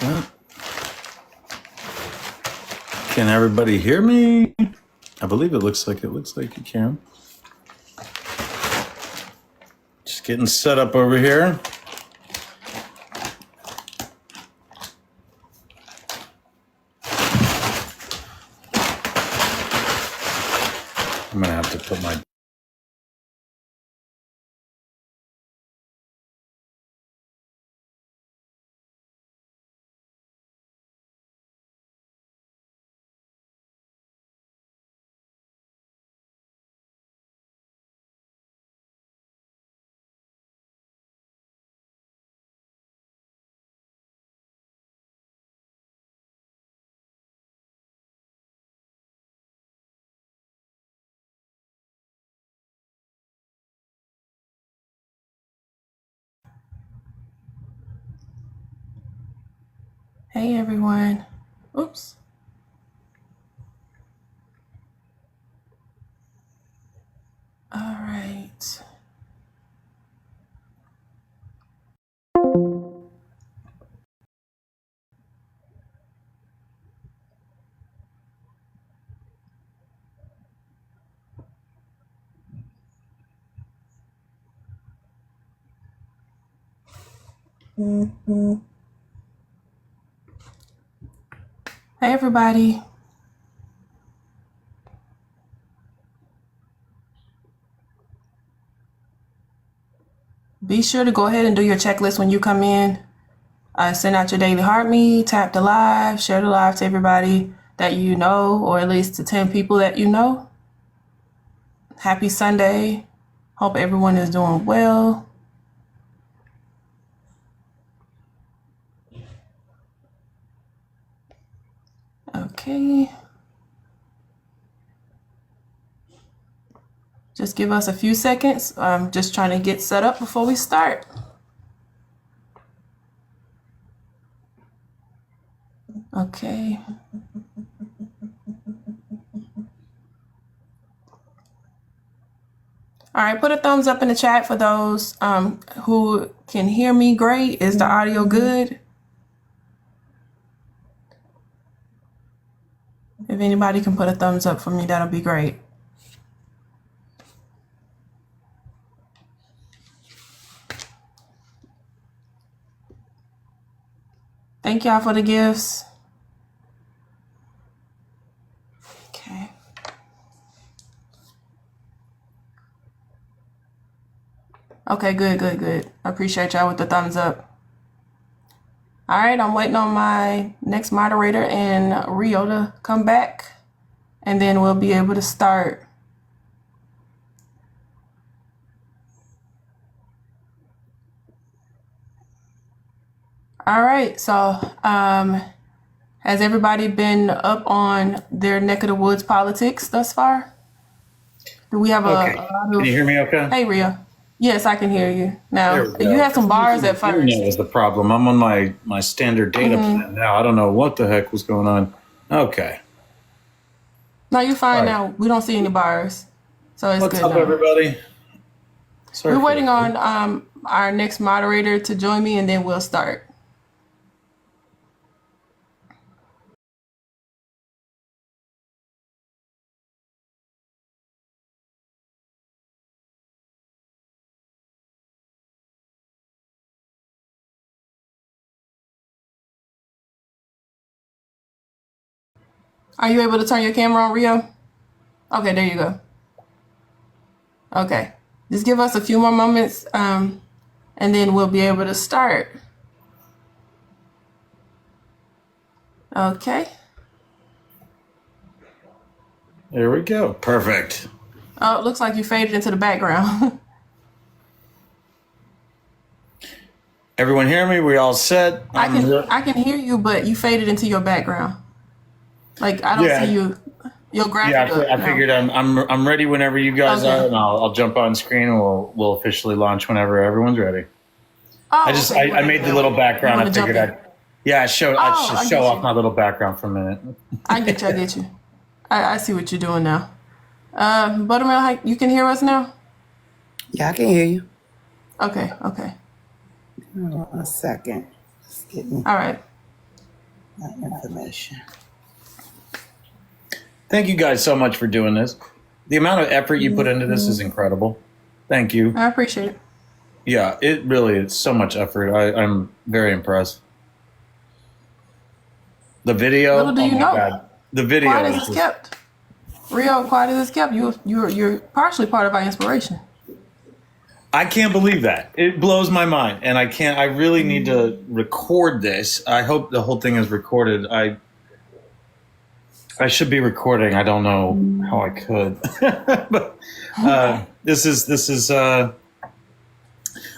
that. Can everybody hear me? I believe it looks like you can. Just getting set up over here. I'm gonna have to put my Hey everyone. Oops. All right. Hey everybody. Be sure to go ahead and do your checklist when you come in. Send out your daily heart me, tap the live, share the live to everybody that you know, or at least to 10 people that you know. Happy Sunday. Hope everyone is doing well. Okay. Just give us a few seconds. I'm just trying to get set up before we start. Okay. All right, put a thumbs up in the chat for those who can hear me great. Is the audio good? If anybody can put a thumbs up for me, that'll be great. Thank y'all for the gifts. Okay. Okay, good. I appreciate y'all with the thumbs up. All right, I'm waiting on my next moderator and Rio to come back, and then we'll be able to start. All right, so has everybody been up on their neck of the woods politics thus far? Do we have a lot of... Can you hear me okay? Hey, Rio. Yes, I can hear you. Now, you had some bars at first. That was the problem. I'm on my standard data plan now. I don't know what the heck was going on. Okay. No, you're fine now. We don't see any bars. So it's What's good up, now. everybody? Sorry We're waiting on our next moderator to join me, and then we'll start. Are you able to turn your camera on, Rio? Okay, there you go. Okay. Just give us a few more moments, and then we'll be able to start. Okay. There we go. Perfect. Oh, it looks like you faded into the background. Everyone hear me? We all set? I can hear you, but you faded into your background. Like I don't see you. Your graphic. Yeah, I figured I'm ready whenever you guys are, and I'll jump on screen and we'll officially launch whenever everyone's ready. Oh, I made the little background. I figured I'd show off my little background for a minute. I get you. I see what you're doing now. Buttermilk, you can hear us now? Yeah, I can hear you. Okay. Hold on a second. All right. Information. Thank you guys so much for doing this. The amount of effort you put into this is incredible. Thank you. I appreciate it. Yeah, it really is so much effort. I'm very impressed. The video. Little do you know. God. The video. Quiet as it's kept. Rio, quiet as it's kept. You're partially part of our inspiration. I can't believe that. It blows my mind, and I really need to record this. I hope the whole thing is recorded. I should be recording. I don't know how I could, but this is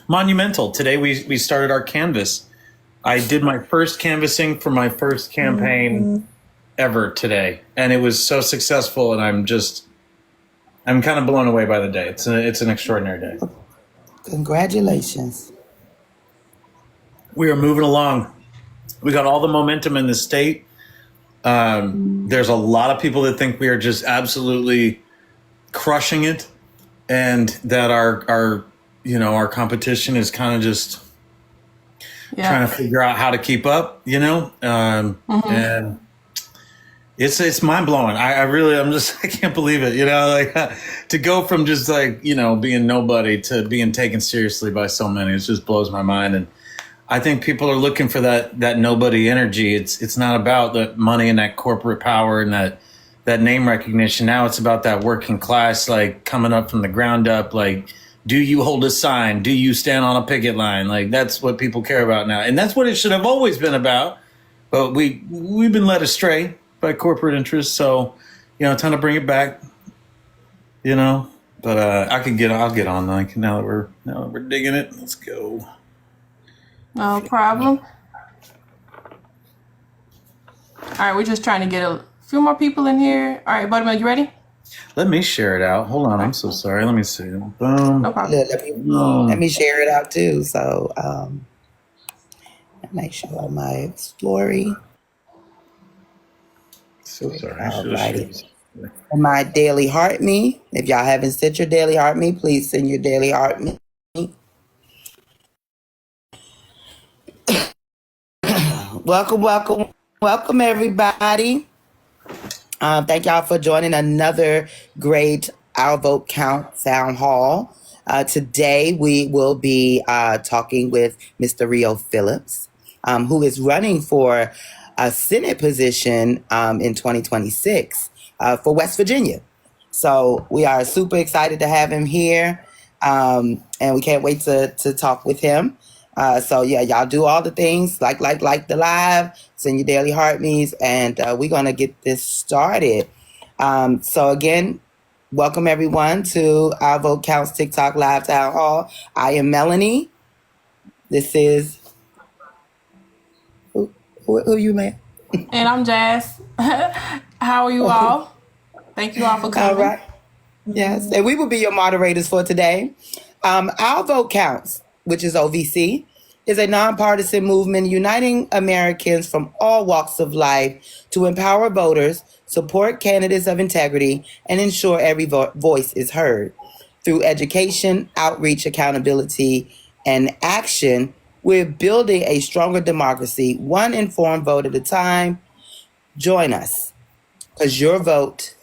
monumental. Today we started our canvas. I did my first canvassing for my first campaign ever today, and it was so successful. And I'm kind of blown away by the day. It's an extraordinary day. Congratulations. We are moving along. We got all the momentum in the state. There's a lot of people that think we are just absolutely crushing it, and that our competition is kind of just trying to figure out how to keep up, and it's mind blowing. I can't believe it, like to go from just like, being nobody to being taken seriously by so many. It just blows my mind. And I think people are looking for that nobody energy. It's not about the money and that corporate power and that name recognition. Now it's about that working class, like coming up from the ground up. Like, do you hold a sign? Do you stand on a picket line? Like, that's what people care about now. And that's what it should have always been about. But we've been led astray by corporate interests. So, time to bring it back, but I'll get on like now that we're digging it. Let's go. No problem. All right, we're just trying to get a few more people in here. All right, Buttermilk, you ready? Let me share it out. Hold on, I'm so sorry. Let me see. Boom. No problem. Let me share it out too. So make sure my story. So sorry. Alrighty. My daily heart me. If y'all haven't sent your daily heart me, please send your daily heart me. Welcome, everybody. Thank y'all for joining another great Our Vote Count Town Hall. Today we will be talking with Mr. Rio Phillips, who is running for a Senate position in 2026 for West Virginia. So we are super excited to have him here, and we can't wait to talk with him. So yeah, y'all do all the things like the live, send your daily heart me's, and we're gonna get this started. So again, welcome everyone to Our Vote Counts TikTok Live Town Hall. I am Melanie. This is who you, man? And I'm Jazz. How are you all? Thank you all for coming. All right. Yes, and we will be your moderators for today. Our Vote Counts, which is OVC, is a nonpartisan movement uniting Americans from all walks of life to empower voters, support candidates of integrity, and ensure every voice is heard. Through education, outreach, accountability, and action, we're building a stronger democracy, one informed vote at a time. Join us, because your vote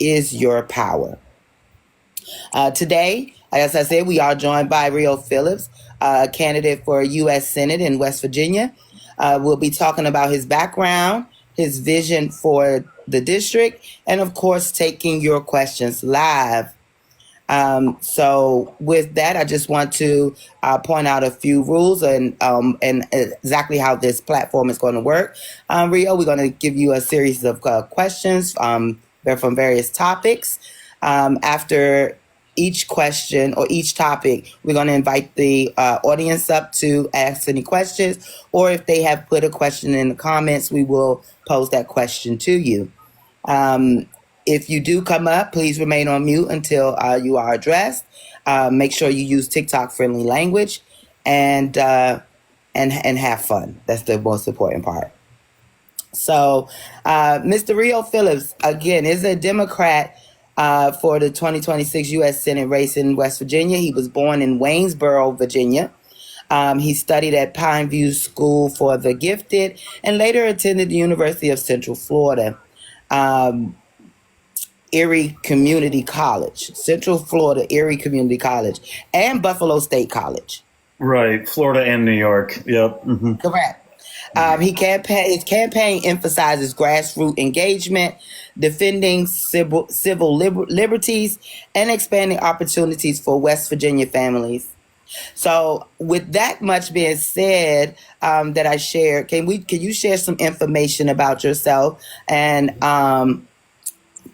is your power. Today, as I said, we are joined by Rio Phillips, a candidate for U.S. Senate in West Virginia. We'll be talking about his background, his vision for the district, and of course, taking your questions live. So with that, I just want to point out a few rules and exactly how this platform is going to work. Rio, we're going to give you a series of questions. They're from various topics. After each question or each topic, we're going to invite the audience up to ask any questions, or if they have put a question in the comments, we will pose that question to you. If you do come up, please remain on mute until you are addressed. Make sure you use TikTok friendly language and have fun. That's the most important part. So, Mr. Rio Phillips, again, is a Democrat for the 2026 U.S. Senate race in West Virginia. He was born in Waynesboro, Virginia. He studied at Pineview School for the Gifted and later attended the University of Central Florida. Erie Community College, Central Florida Erie Community College, and Buffalo State College. Right, Florida and New York. Yep. Mm-hmm. Correct. His campaign emphasizes grassroots engagement, defending civil liberties, and expanding opportunities for West Virginia families. So, with that much being said, that I shared, can you share some information about yourself and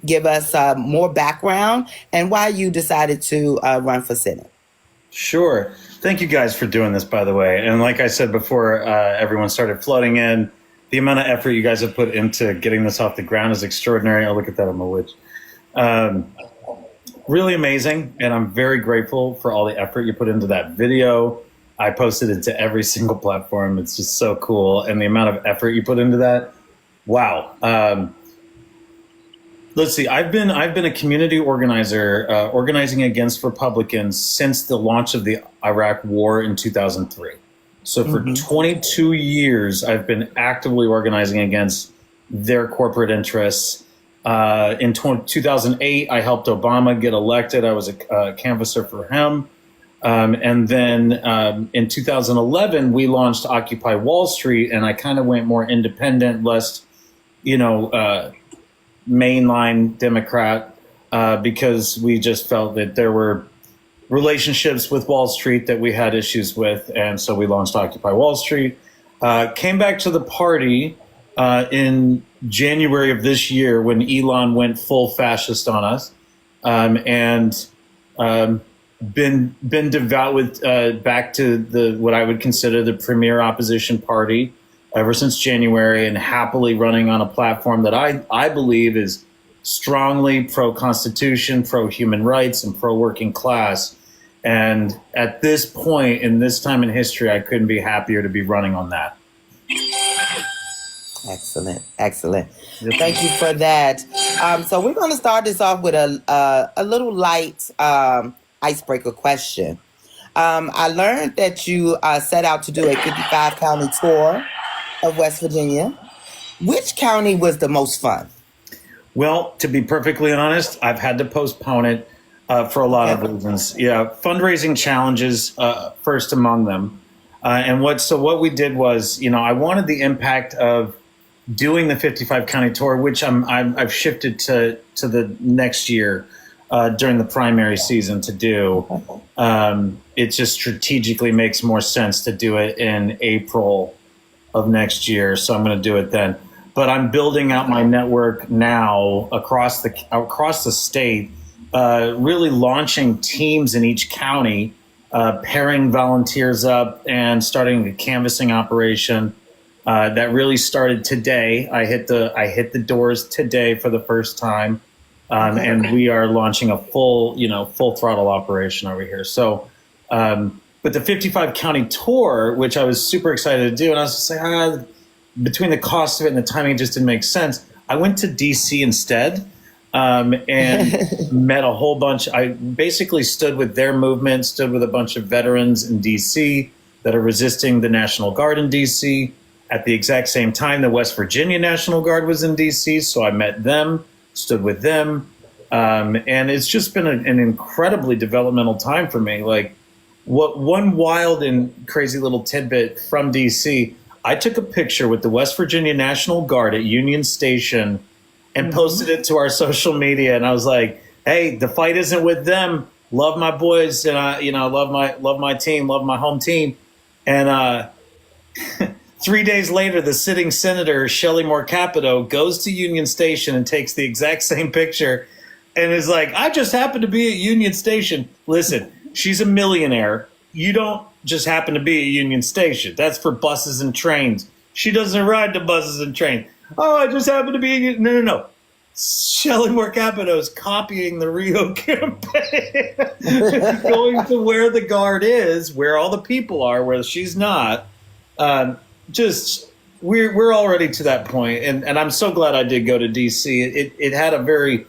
give us more background and why you decided to run for Senate? Sure. Thank you guys for doing this, by the way. And like I said before, everyone started flooding in. The amount of effort you guys have put into getting this off the ground is extraordinary. Oh, look at that, I'm a witch. Really amazing. And I'm very grateful for all the effort you put into that video. I posted it to every single platform. It's just so cool. And the amount of effort you put into that. Wow. Let's see. I've been a community organizer, organizing against Republicans since the launch of the Iraq War in 2003. So for 22 years, I've been actively organizing against their corporate interests. In 2008, I helped Obama get elected. I was a canvasser for him. And then in 2011, we launched Occupy Wall Street, and I kind of went more independent, less, mainline Democrat, because we just felt that there were relationships with Wall Street that we had issues with. And so we launched Occupy Wall Street, came back to the party in January of this year when Elon went full fascist on us, and been devout with back to what I would consider the premier opposition party ever since January, and happily running on a platform that I believe is strongly pro-Constitution, pro-human rights, and pro-working class. And at this point, in this time in history, I couldn't be happier to be running on that. Excellent. Thank you for that. So we're going to start this off with a little light icebreaker question. I learned that you set out to do a 55-county tour of West Virginia. Which county was the most fun? Well, to be perfectly honest, I've had to postpone it for a lot of reasons. Yeah, fundraising challenges first among them. And what we did was, I wanted the impact of doing the 55 county tour, which I've shifted to the next year during the primary season to do. It just strategically makes more sense to do it in April of next year, so I'm going to do it then. But I'm building out my network now across the state, really launching teams in each county, pairing volunteers up, and starting a canvassing operation that really started today. I hit the doors today for the first time, and we are launching a full throttle operation over here. So. But the 55 county tour, which I was super excited to do, and I was just like, between the cost of it and the timing, it just didn't make sense. I went to DC instead, and met a whole bunch. I basically stood with their movement, stood with a bunch of veterans in DC that are resisting the National Guard in DC. At the exact same time, the West Virginia National Guard was in DC, so I met them, stood with them, and it's just been an incredibly developmental time for me. Like, one wild and crazy little tidbit from DC, I took a picture with the West Virginia National Guard at Union Station and posted it to our social media. And I was like, hey, the fight isn't with them. Love my boys. And I, love my team, love my home team. And 3 days later, the sitting senator, Shelley Moore Capito, goes to Union Station and takes the exact same picture and is like, I just happened to be at Union Station. Listen, she's a millionaire. You don't just happen to be at Union Station. That's for buses and trains. She doesn't ride the buses and trains. Oh, I just happen to be at No. Shelley Moore Capito is copying the Rio campaign. Going to where the guard is, where all the people are, where she's not. We're already to that point. And I'm so glad I did go to DC. It had a very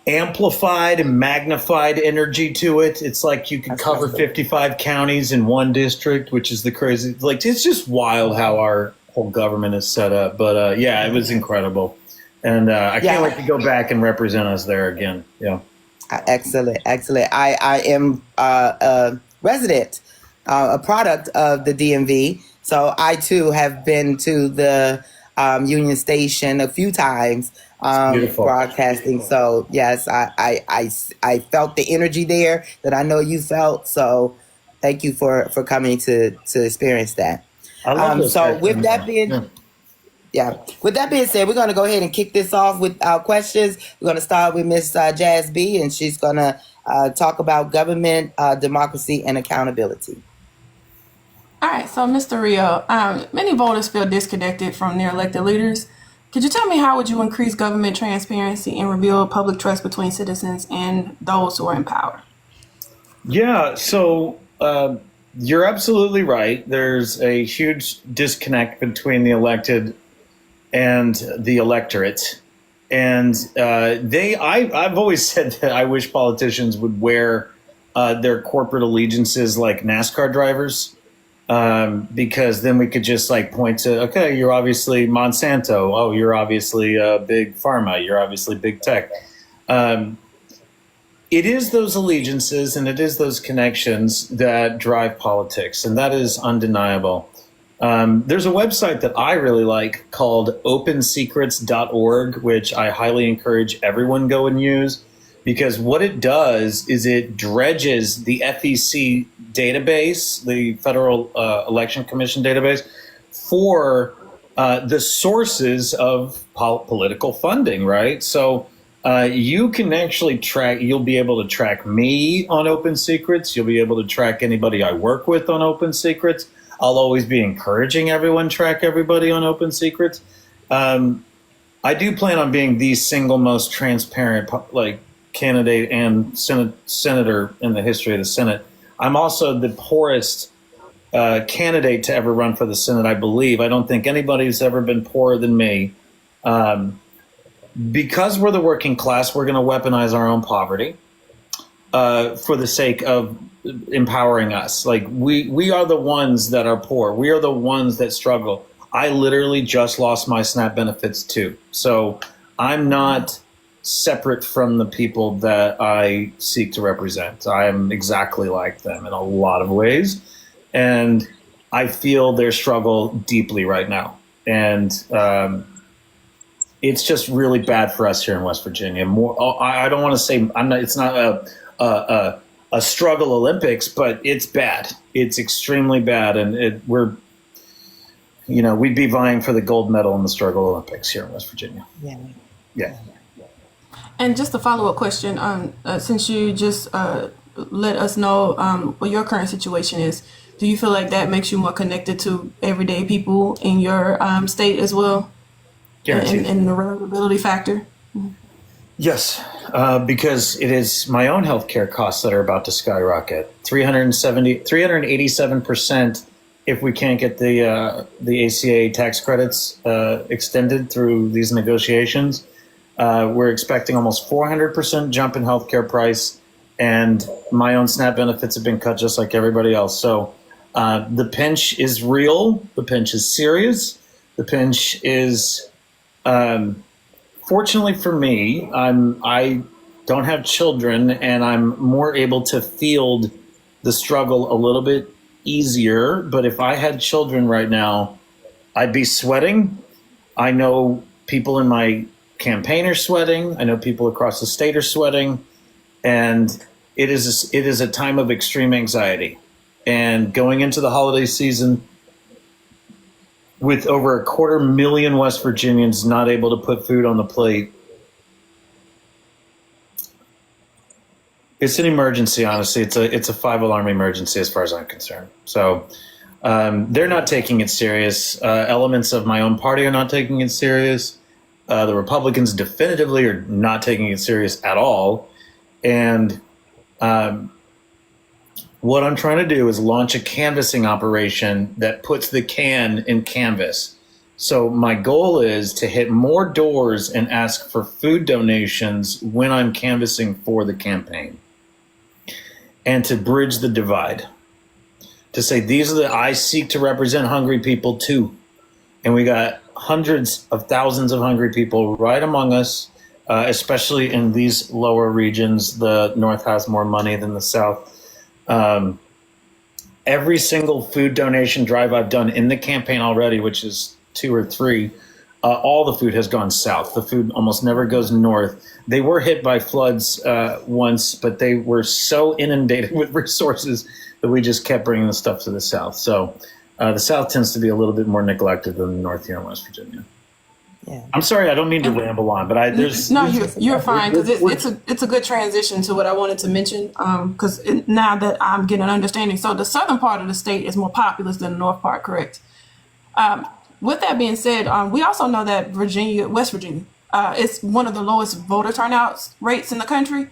amplified and magnified energy to it. It's like you could cover 55 counties in one district, which is the crazy. Like, it's just wild how our whole government is set up. But yeah, it was incredible. And I can't wait to go back and represent us there again. Yeah. Excellent. I am a resident, a product of the DMV. So I too have been to the Union Station a few times broadcasting. So yes, I felt the energy there that I know you felt. So thank you for coming to experience that. I love those so guys. with that being with that being said, we're going to go ahead and kick this off with our questions. We're going to start with Miss Jazz B, and she's going to talk about government, democracy, and accountability. All right, so Mr. Rio, many voters feel disconnected from their elected leaders. Could you tell me how would you increase government transparency and rebuild public trust between citizens and those who are in power? Yeah, so you're absolutely right. There's a huge disconnect between the elected and the electorate. And I've always said that I wish politicians would wear their corporate allegiances like NASCAR drivers, because then we could just like point to, okay, you're obviously Monsanto. Oh, you're obviously big pharma. You're obviously big tech. It is those allegiances and it is those connections that drive politics, and that is undeniable. There's a website that I really like called opensecrets.org, which I highly encourage everyone go and use, because what it does is it dredges the FEC database, the Federal Election Commission database, for the sources of political funding, right? So you can actually track, you'll be able to track me on Open Secrets. You'll be able to track anybody I work with on Open Secrets. I'll always be encouraging everyone track everybody on Open Secrets. I do plan on being the single most transparent candidate and senator in the history of the Senate. I'm also the poorest candidate to ever run for the Senate, I believe. I don't think anybody's ever been poorer than me. Because we're the working class, we're going to weaponize our own poverty for the sake of empowering us. Like we are the ones that are poor. We are the ones that struggle. I literally just lost my SNAP benefits too. So I'm not separate from the people that I seek to represent. I am exactly like them in a lot of ways. And I feel their struggle deeply right now. And it's just really bad for us here in West Virginia. I don't want to say it's not a struggle Olympics, but it's bad. It's extremely bad, and we'd be vying for the gold medal in the struggle Olympics here in West Virginia. Yeah. And just a follow-up question, since you just let us know what your current situation is, do you feel like that makes you more connected to everyday people in your state as well? Guaranteed. And the reliability factor? Yes, because it is my own healthcare costs that are about to skyrocket. 387% if we can't get the ACA tax credits extended through these negotiations. We're expecting almost 400% jump in healthcare price, and my own SNAP benefits have been cut just like everybody else. So the pinch is real. The pinch is serious. The pinch is... Fortunately for me, I don't have children, and I'm more able to field the struggle a little bit easier. But if I had children right now, I'd be sweating. I know people in my campaign are sweating. I know people across the state are sweating, and it is a time of extreme anxiety. And going into the holiday season, with over 250,000 West Virginians not able to put food on the plate, it's an emergency, honestly. It's a 5-alarm emergency as far as I'm concerned. So they're not taking it serious. Elements of my own party are not taking it serious. The Republicans definitively are not taking it serious at all. And what I'm trying to do is launch a canvassing operation that puts the can in canvas. So my goal is to hit more doors and ask for food donations when I'm canvassing for the campaign, and to bridge the divide. To say I seek to represent hungry people too. And we got hundreds of thousands of hungry people right among us, especially in these lower regions. The North has more money than the South. Every single food donation drive I've done in the campaign already, which is 2 or 3, all the food has gone south. The food almost never goes north. They were hit by floods once, but they were so inundated with resources that we just kept bringing the stuff to the south. So the South tends to be a little bit more neglected than the North here in West Virginia. Yeah. I'm sorry, I don't mean to ramble on, but you're fine, because it's a good transition to what I wanted to mention. Because now that I'm getting an understanding, so the southern part of the state is more populous than the north part, correct? With that being said, we also know that West Virginia, is one of the lowest voter turnout rates in the country.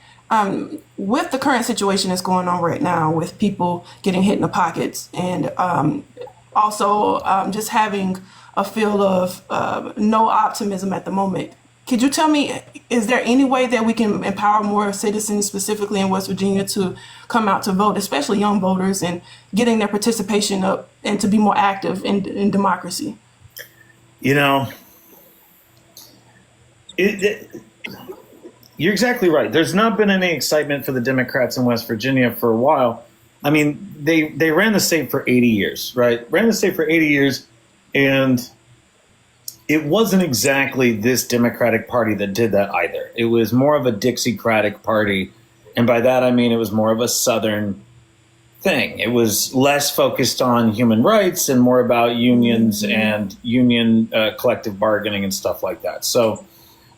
With the current situation that's going on right now, with people getting hit in the pockets, and also just having a feel of no optimism at the moment. Could you tell me, is there any way that we can empower more citizens, specifically in West Virginia, to come out to vote, especially young voters, and getting their participation up and to be more active in democracy? You know, you're exactly right. There's not been any excitement for the Democrats in West Virginia for a while. I mean, they ran the state for 80 years, right? Ran the state for 80 years, and it wasn't exactly this Democratic Party that did that either. It was more of a Dixiecratic party, and by that I mean it was more of a Southern thing. It was less focused on human rights and more about unions and union collective bargaining and stuff like that. So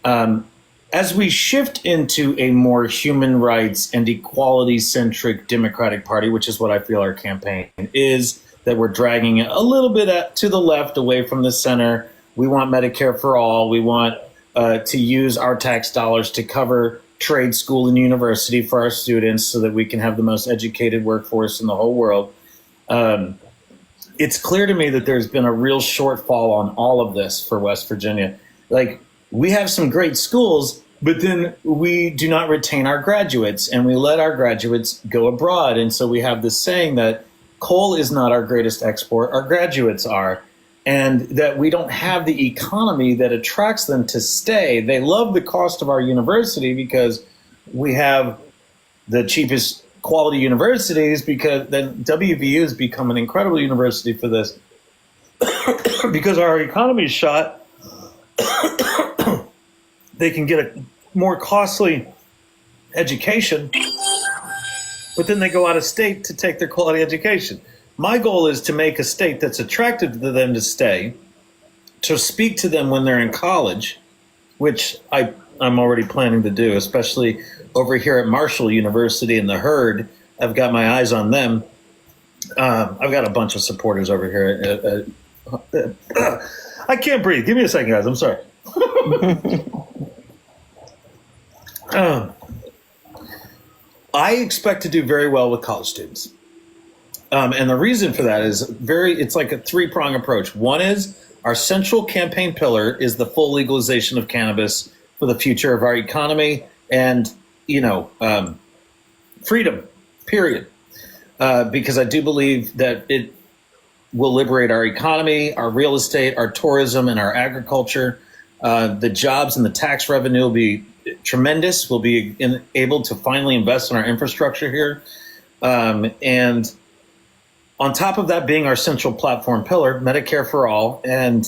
as we shift into a more human rights and equality-centric Democratic Party, which is what I feel our campaign is, that we're dragging it a little bit to the left, away from the center. We want Medicare for all. We want to use our tax dollars to cover trade school and university for our students so that we can have the most educated workforce in the whole world. It's clear to me that there's been a real shortfall on all of this for West Virginia. Like, we have some great schools, but then we do not retain our graduates, and we let our graduates go abroad. And so we have this saying that coal is not our greatest export, our graduates are, and that we don't have the economy that attracts them to stay. They love the cost of our university because we have the cheapest quality universities, because then WVU has become an incredible university for this because our economy is shot. They can get a more costly education, but then they go out of state to take their quality education. My goal is to make a state that's attractive to them to stay, to speak to them when they're in college, which I'm already planning to do, especially over here at Marshall University in the Herd. I've got my eyes on them. I've got a bunch of supporters over here. I can't breathe. Give me a second, guys. I'm sorry. I expect to do very well with college students. And the reason for that is it's like a 3-prong approach. One is our central campaign pillar is the full legalization of cannabis for the future of our economy and, freedom, period. Because I do believe that it will liberate our economy, our real estate, our tourism, and our agriculture. The jobs and the tax revenue will be tremendous. We'll be able to finally invest in our infrastructure here. And on top of that being our central platform pillar, Medicare for all, and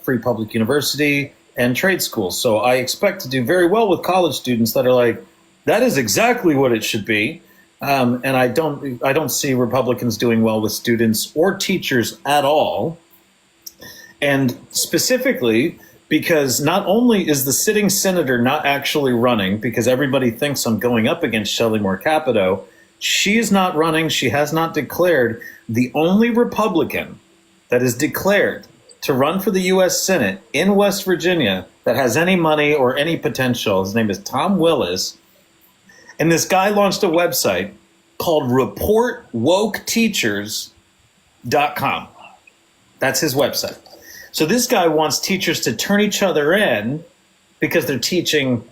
free public university and trade schools. So I expect to do very well with college students that are like, that is exactly what it should be. And I don't see Republicans doing well with students or teachers at all. And specifically, because not only is the sitting senator not actually running, because everybody thinks I'm going up against Shelley Moore Capito, she is not running. She has not declared. The only Republican that is declared to run for the U.S. Senate in West Virginia that has any money or any potential, his name is Tom Willis. And this guy launched a website called reportwoketeachers.com. That's his website. So this guy wants teachers to turn each other in because they're teaching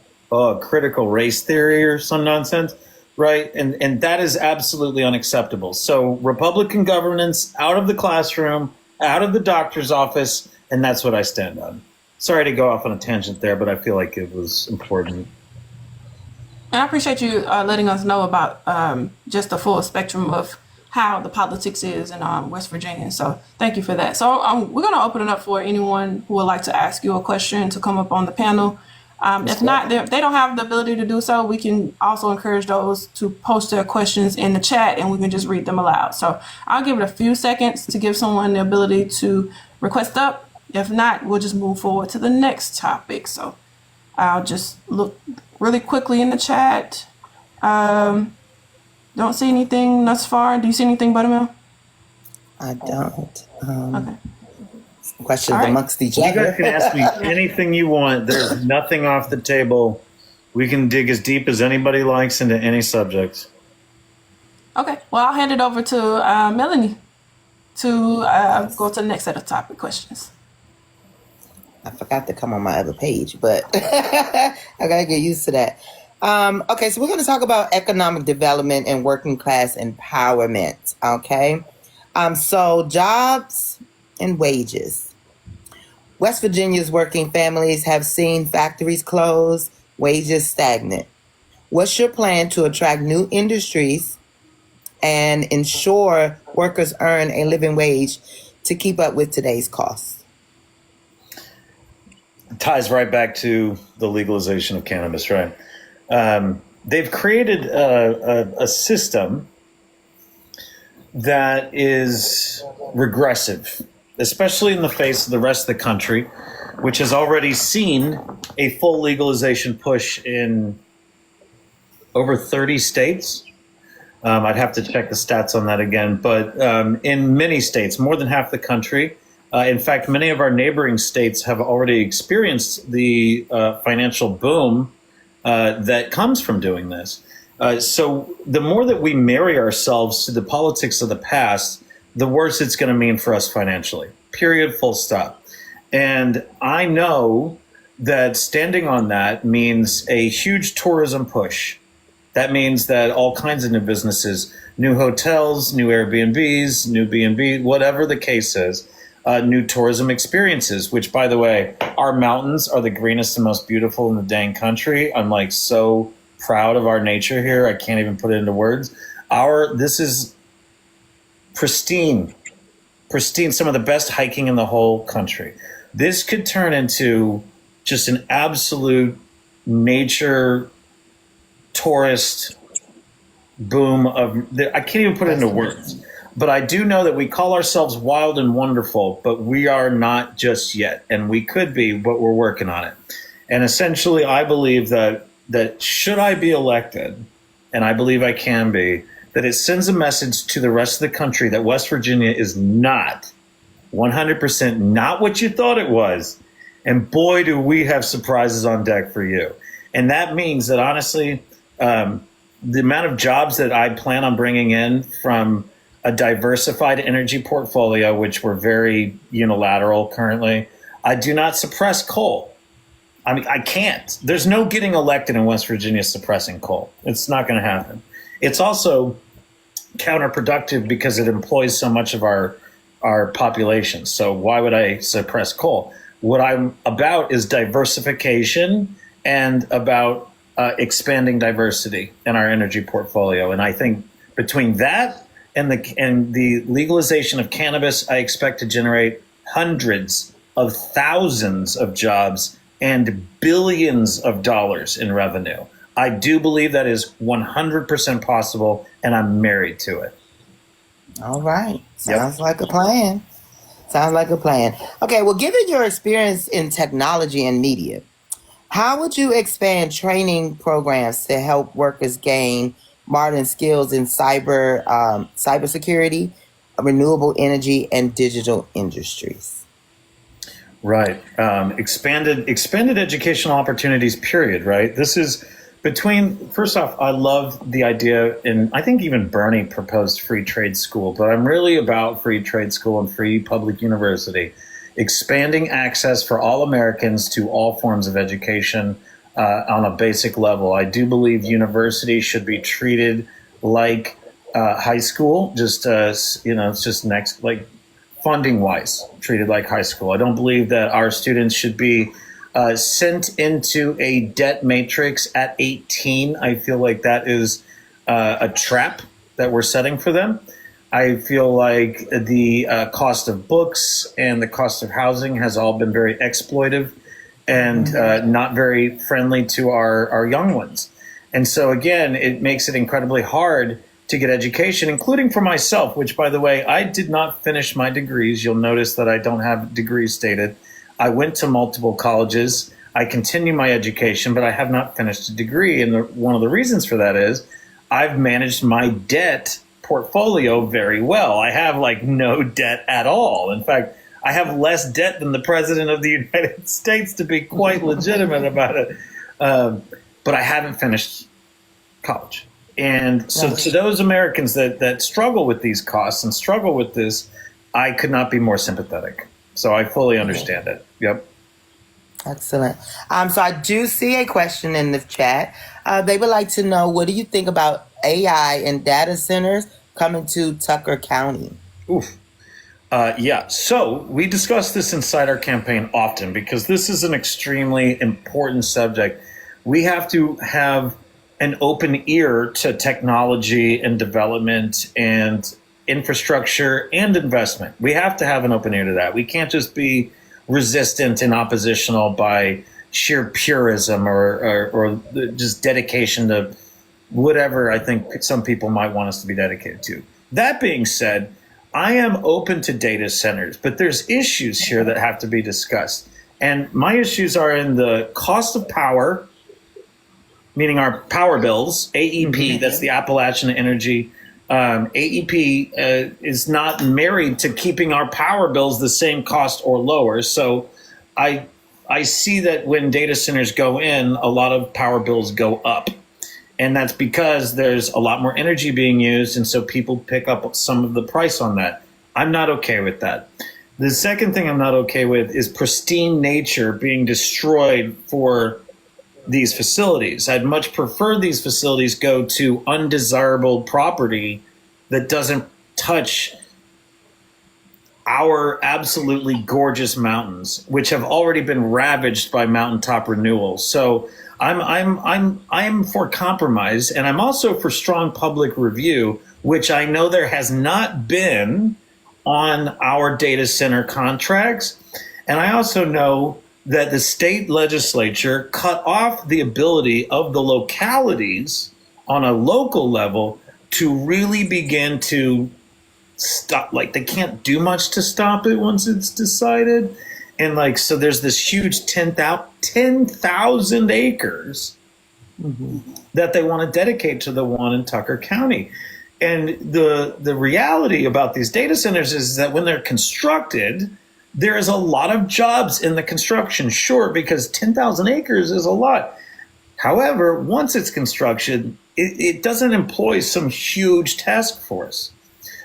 critical race theory or some nonsense, right? And that is absolutely unacceptable. So Republican governance out of the classroom, out of the doctor's office, and that's what I stand on. Sorry to go off on a tangent there, but I feel like it was important. And I appreciate you letting us know about just the full spectrum of how the politics is in West Virginia. So thank you for that. So we're going to open it up for anyone who would like to ask you a question to come up on the panel. If not, they don't have the ability to do so, we can also encourage those to post their questions in the chat and we can just read them aloud. So I'll give it a few seconds to give someone the ability to request up. If not, we'll just move forward to the next topic. So I'll just look really quickly in the chat. Don't see anything thus far. Do you see anything, Buttermilk? I don't. Okay. Questions All right. amongst each You other. guys can ask me anything you want. There's nothing off the table. We can dig as deep as anybody likes into any subject. Okay. Well, I'll hand it over to Melanie to go to the next set of topic questions. I forgot to come on my other page, but I gotta get used to that. Okay, so we're going to talk about economic development and working class empowerment. Okay, so jobs and wages. West Virginia's working families have seen factories close, wages stagnant. What's your plan to attract new industries and ensure workers earn a living wage to keep up with today's costs? Ties right back to the legalization of cannabis, right? They've created a system that is regressive, especially in the face of the rest of the country, which has already seen a full legalization push in over 30 states. I'd have to check the stats on that again, but in many states, more than half the country. In fact, many of our neighboring states have already experienced the financial boom that comes from doing this. So the more that we marry ourselves to the politics of the past, the worse it's going to mean for us financially, period, full stop. And I know that standing on that means a huge tourism push. That means that all kinds of new businesses, new hotels, new Airbnbs, new B&B, whatever the case is, new tourism experiences, which, by the way, our mountains are the greenest and most beautiful in the dang country. I'm like so proud of our nature here. I can't even put it into words. This is pristine, some of the best hiking in the whole country. This could turn into just an absolute nature tourist boom I can't even put it into words. But I do know that we call ourselves wild and wonderful, but we are not just yet. And we could be, but we're working on it. And essentially, I believe that should I be elected, and I believe I can be, that it sends a message to the rest of the country that West Virginia is not 100% not what you thought it was. And boy, do we have surprises on deck for you. And that means that, honestly, the amount of jobs that I plan on bringing in from a diversified energy portfolio, which we're very unilateral currently. I do not suppress coal. I mean, I can't. There's no getting elected in West Virginia suppressing coal. It's not going to happen. It's also counterproductive because it employs so much of our population. So why would I suppress coal? What I'm about is diversification and about expanding diversity in our energy portfolio. And I think between that and the legalization of cannabis, I expect to generate hundreds of thousands of jobs and billions of dollars in revenue. I do believe that is 100% possible, and I'm married to it. All right. Sounds like a plan. Okay, well, given your experience in technology and media, how would you expand training programs to help workers gain modern skills in cybersecurity, renewable energy, and digital industries? Right. Expanded educational opportunities, period, right? This is first off, I love the idea, and I think even Bernie proposed free trade school, but I'm really about free trade school and free public university. expanding access for all Americans to all forms of education on a basic level. I do believe universities should be treated like high school, just it's just next, like funding wise, treated like high school. I don't believe that our students should be sent into a debt matrix at 18. I feel like that is a trap that we're setting for them. I feel like the cost of books and the cost of housing has all been very exploitive and not very friendly to our young ones. And so, again, it makes it incredibly hard to get education, including for myself, which, by the way, I did not finish my degrees. You'll notice that I don't have degrees stated. I went to multiple colleges. I continue my education, but I have not finished a degree. And one of the reasons for that is I've managed my debt portfolio very well. I have like no debt at all. In fact, I have less debt than the president of the United States, to be quite legitimate about it. But I haven't finished college. And so to those Americans that struggle with these costs and struggle with this, I could not be more sympathetic. So I fully understand it. Yep. Excellent. So I do see a question in the chat. They would like to know, what do you think about AI and data centers coming to Tucker County? Oof. Yeah. So we discuss this inside our campaign often because this is an extremely important subject. We have to have an open ear to technology and development and infrastructure and investment. We have to have an open ear to that. We can't just be resistant and oppositional by sheer purism or just dedication to whatever I think some people might want us to be dedicated to. That being said, I am open to data centers, but there's issues here that have to be discussed. And my issues are in the cost of power, meaning our power bills, AEP, that's the Appalachian Energy. AEP is not married to keeping our power bills the same cost or lower. So I see that when data centers go in, a lot of power bills go up. And that's because there's a lot more energy being used. And so people pick up some of the price on that. I'm not okay with that. The second thing I'm not okay with is pristine nature being destroyed for these facilities. I'd much prefer these facilities go to undesirable property that doesn't touch our absolutely gorgeous mountains, which have already been ravaged by mountaintop renewal. So I'm for compromise, and I'm also for strong public review, which I know there has not been on our data center contracts. And I also know that the state legislature cut off the ability of the localities on a local level to really begin to stop. Like, they can't do much to stop it once it's decided. And like, so there's this huge 10,000 acres that they want to dedicate to the one in Tucker County. And the reality about these data centers is that when they're constructed, there is a lot of jobs in the construction, sure, because 10,000 acres is a lot. However, once it's construction, it doesn't employ some huge task force.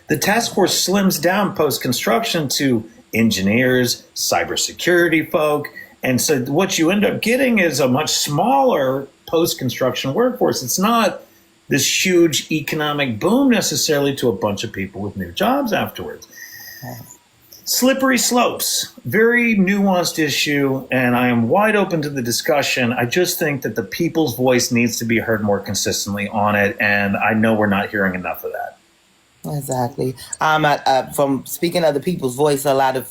The task force slims down post-construction to engineers, cybersecurity folk. And so what you end up getting is a much smaller post-construction workforce. It's not this huge economic boom necessarily to a bunch of people with new jobs afterwards. Slippery slopes, very nuanced issue, and I am wide open to the discussion. I just think that the people's voice needs to be heard more consistently on it, and I know we're not hearing enough of that. Exactly. From speaking of the people's voice, a lot of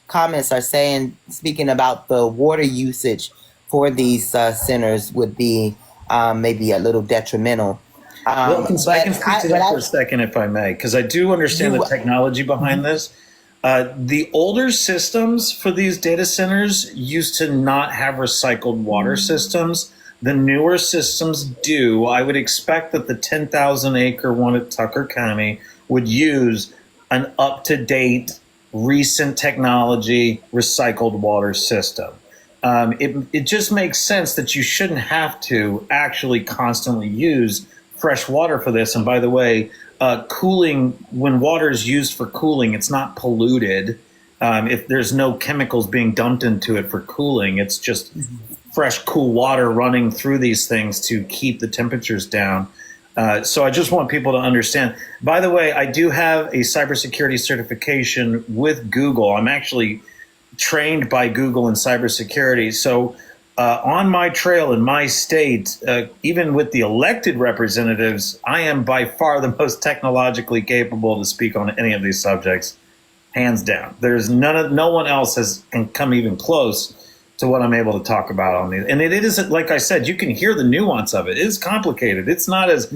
comments are speaking about the water usage for these centers would be maybe a little detrimental. Well, I can speak to that for a second, if I may, because I do understand the technology behind this. The older systems for these data centers used to not have recycled water systems. The newer systems do. I would expect that the 10,000 acre one at Tucker County would use an up-to-date, recent technology recycled water system. It just makes sense that you shouldn't have to actually constantly use fresh water for this. And by the way, cooling, when water is used for cooling, it's not polluted. if there's no chemicals being dumped into it for cooling. It's just fresh, cool water running through these things to keep the temperatures down. So I just want people to understand. By the way, I do have a cybersecurity certification with Google. I'm actually trained by Google in cybersecurity. So on my trail in my state, even with the elected representatives, I am by far the most technologically capable to speak on any of these subjects, hands down. There's no one else can come even close to what I'm able to talk about on these. And it isn't, like I said, you can hear the nuance of it. It is complicated. It's not as,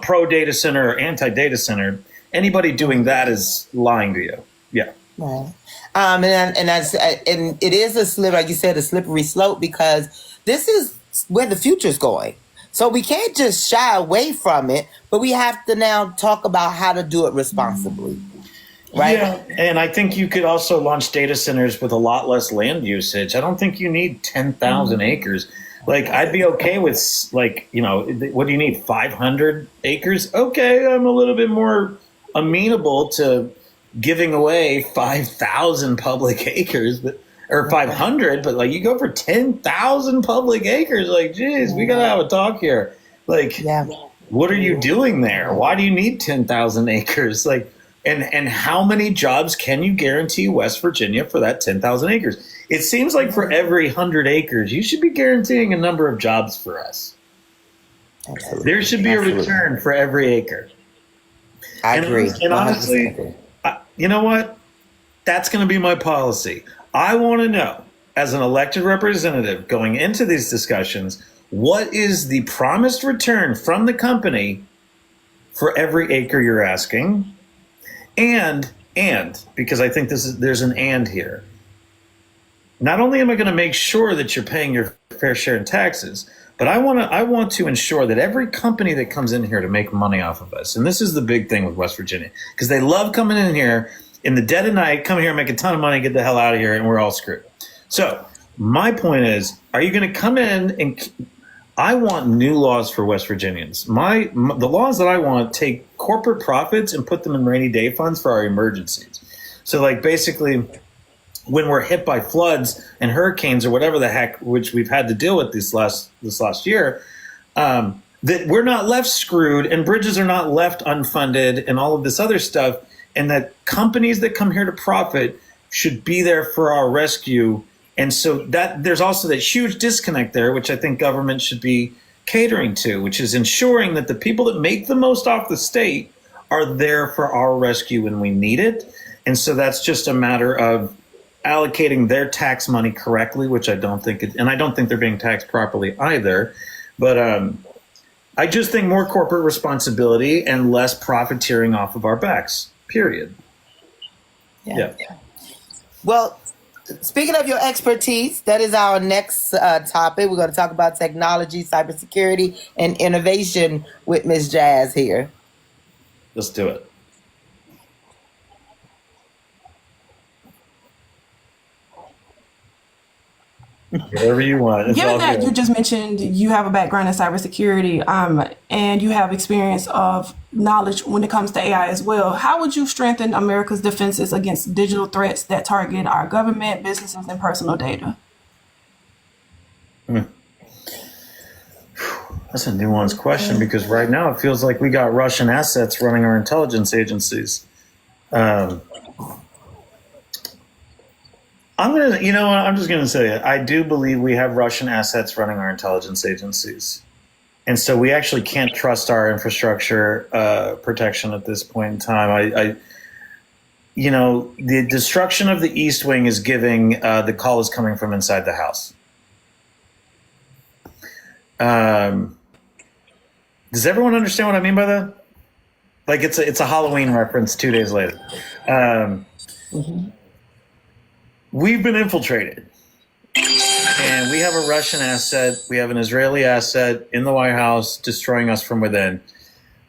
pro data center or anti data center. Anybody doing that is lying to you. Yeah. Right. And it is like you said, a slippery slope, because this is where the future is going. So we can't just shy away from it, but we have to now talk about how to do it responsibly. Right. Yeah, and I think you could also launch data centers with a lot less land usage. I don't think you need 10,000 acres. Like, I'd be okay with, what do you need, 500 acres? Okay, I'm a little bit more amenable to giving away 5,000 public acres, or 500, but like you go for 10,000 public acres, like, geez, we got to have a talk here. Like, what are you doing there? Why do you need 10,000 acres? Like, and how many jobs can you guarantee West Virginia for that 10,000 acres? It seems like for every 100 acres, you should be guaranteeing a number of jobs for us. Absolutely. There should be a return for every acre. I agree. And honestly, you know what? That's going to be my policy. I want to know, as an elected representative going into these discussions, what is the promised return from the company for every acre you're asking? And because I think there's an and here. Not only am I going to make sure that you're paying your fair share in taxes, but I want to ensure that every company that comes in here to make money off of us, and this is the big thing with West Virginia, because they love coming in here in the dead of night, come here, make a ton of money, get the hell out of here, and we're all screwed. So my point is, are you going to come in and I want new laws for West Virginians. The laws that I want take corporate profits and put them in rainy day funds for our emergencies. So, like, basically, when we're hit by floods and hurricanes or whatever the heck, which we've had to deal with this last year, that we're not left screwed and bridges are not left unfunded and all of this other stuff, and that companies that come here to profit should be there for our rescue. And so that there's also that huge disconnect there, which I think government should be catering to, which is ensuring that the people that make the most off the state are there for our rescue when we need it. And so that's just a matter of allocating their tax money correctly, which I don't think and I don't think they're being taxed properly either. But I just think more corporate responsibility and less profiteering off of our backs, period. Yeah. Well, speaking of your expertise, that is our next topic. We're going to talk about technology, cybersecurity, and innovation with Ms. Jazz here. Let's do it. Whatever you want. It's Given that good. you just mentioned you have a background in cybersecurity, and you have experience of knowledge when it comes to AI as well, how would you strengthen America's defenses against digital threats that target our government, businesses, and personal data? That's a nuanced question, because right now it feels like we got Russian assets running our intelligence agencies. I'm just gonna say it. I do believe we have Russian assets running our intelligence agencies, and so we actually can't trust our infrastructure protection at this point in time. The destruction of the East Wing is giving the call is coming from inside the house. Does everyone understand what I mean by that? Like, it's a Halloween reference 2 days later. We've been infiltrated, and we have a Russian asset. We have an Israeli asset in the White House destroying us from within.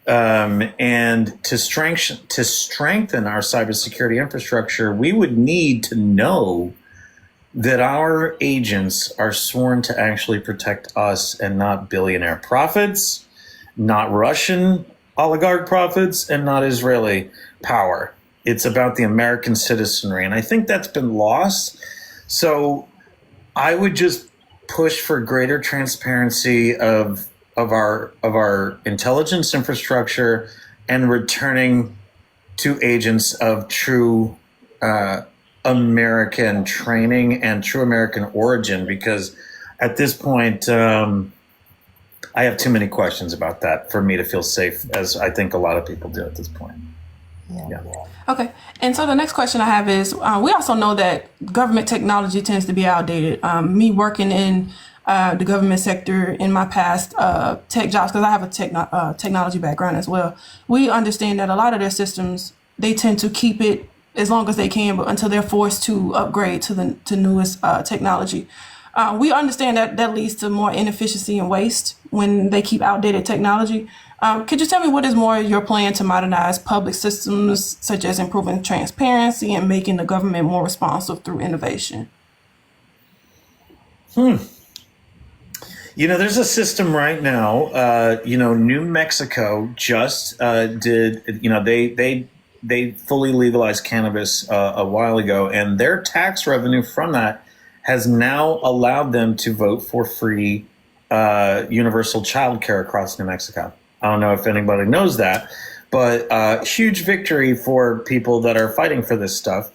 And to strengthen our cybersecurity infrastructure, we would need to know that our agents are sworn to actually protect us and not billionaire profits, not Russian oligarch profits, and not Israeli power. It's about the American citizenry. And I think that's been lost. So I would just push for greater transparency of our intelligence infrastructure and returning to agents of true American training and true American origin, because at this point, I have too many questions about that for me to feel safe, as I think a lot of people do at this point. Yeah. Okay. And so the next question I have is, we also know that government technology tends to be outdated. Me working in the government sector in my past tech jobs, because I have a technology background as well, we understand that a lot of their systems, they tend to keep it as long as they can, but until they're forced to upgrade to the newest technology. We understand that that leads to more inefficiency and waste when they keep outdated technology. Could you tell me what is more your plan to modernize public systems, such as improving transparency and making the government more responsive through innovation? There's a system right now. New Mexico just did. They fully legalized cannabis a while ago, and their tax revenue from that has now allowed them to vote for free universal child care across New Mexico. I don't know if anybody knows that, but huge victory for people that are fighting for this stuff.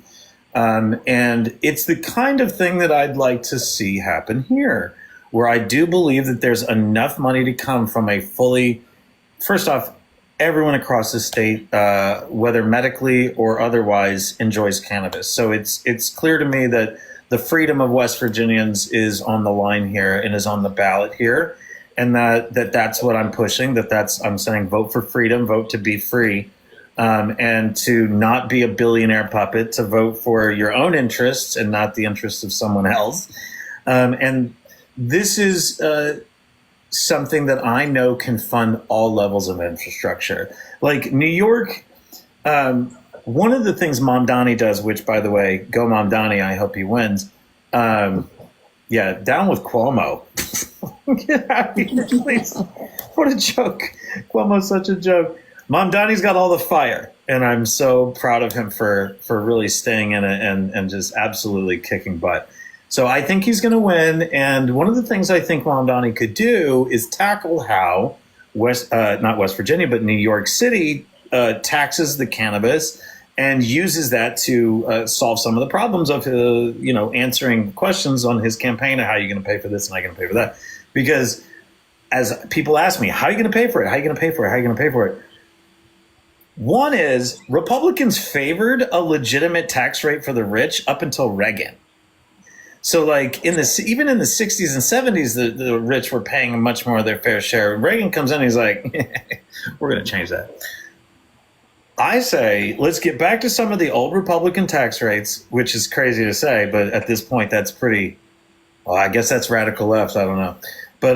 And it's the kind of thing that I'd like to see happen here, where I do believe that there's enough money to come from a fully, first off, everyone across the state, whether medically or otherwise, enjoys cannabis. So it's clear to me that the freedom of West Virginians is on the line here and is on the ballot here. And that's what I'm pushing, I'm saying vote for freedom, vote to be free, and to not be a billionaire puppet, to vote for your own interests and not the interests of someone else. And this is something that I know can fund all levels of infrastructure. Like New York, one of the things Mamdani does, which, by the way, go Mamdani, I hope he wins. Down with Cuomo. Get out of here, please. What a joke. Cuomo's such a joke. Mamdani's got all the fire, and I'm so proud of him for really staying in it and just absolutely kicking butt. So I think he's going to win, and one of the things I think Mamdani could do is tackle how not West Virginia, but New York City taxes the cannabis and uses that to solve some of the problems of answering questions on his campaign. How are you going to pay for this and how are you going to pay for that? Because as people ask me, how are you going to pay for it? How are you going to pay for it? How are you going to pay for it? One is Republicans favored a legitimate tax rate for the rich up until Reagan. So like even in the 60s and 70s, the rich were paying much more of their fair share. Reagan comes in and he's like, we're going to change that. I say, let's get back to some of the old Republican tax rates, which is crazy to say, but at this point, that's pretty, well, I guess that's radical left. I don't know. But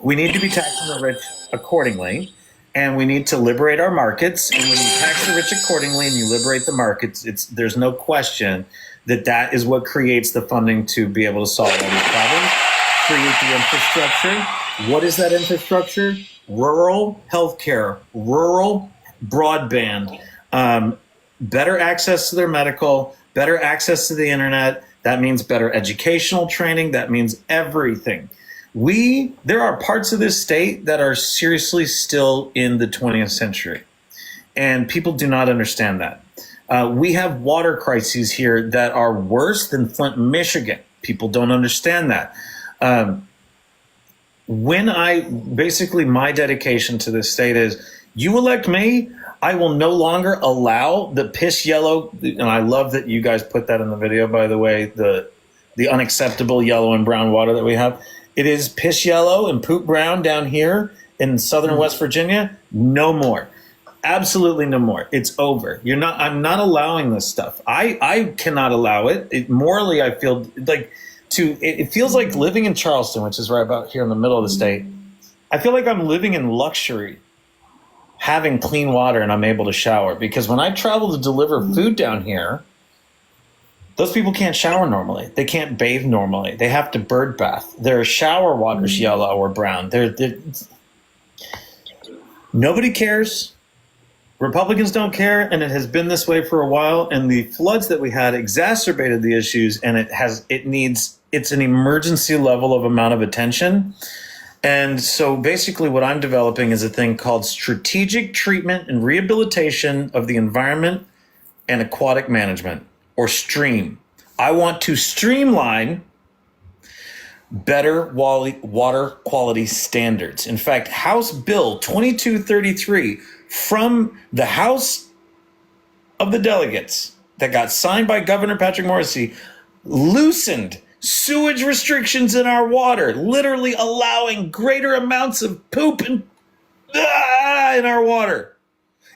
we need to be taxing the rich accordingly, and we need to liberate our markets. And when you tax the rich accordingly and you liberate the markets, there's no question that is what creates the funding to be able to solve all these problems, create the infrastructure. What is that infrastructure? Rural healthcare, rural broadband, better access to their medical, better access to the internet. That means better educational training. That means everything. There are parts of this state that are seriously still in the 20th century, and people do not understand that. We have water crises here that are worse than Flint, Michigan. People don't understand that. My dedication to this state is, you elect me, I will no longer allow the piss yellow, and I love that you guys put that in the video, by the way, the unacceptable yellow and brown water that we have. It is piss yellow and poop brown down here in southern West Virginia. No more. Absolutely no more. It's over. I'm not allowing this stuff. I cannot allow it. Morally, I feel like it feels like living in Charleston, which is right about here in the middle of the state. I feel like I'm living in luxury, having clean water, and I'm able to shower. Because when I travel to deliver food down here, those people can't shower normally. They can't bathe normally. They have to bird bath. Their shower water's yellow or brown. Nobody cares. Republicans don't care, and it has been this way for a while. And the floods that we had exacerbated the issues, and it's an emergency level of amount of attention. And so basically what I'm developing is a thing called strategic treatment and rehabilitation of the environment and aquatic management, or STREAM. I want to streamline better water quality standards. In fact, House Bill 2233 from the House of the Delegates that got signed by Governor Patrick Morrisey loosened sewage restrictions in our water, literally allowing greater amounts of poop in our water.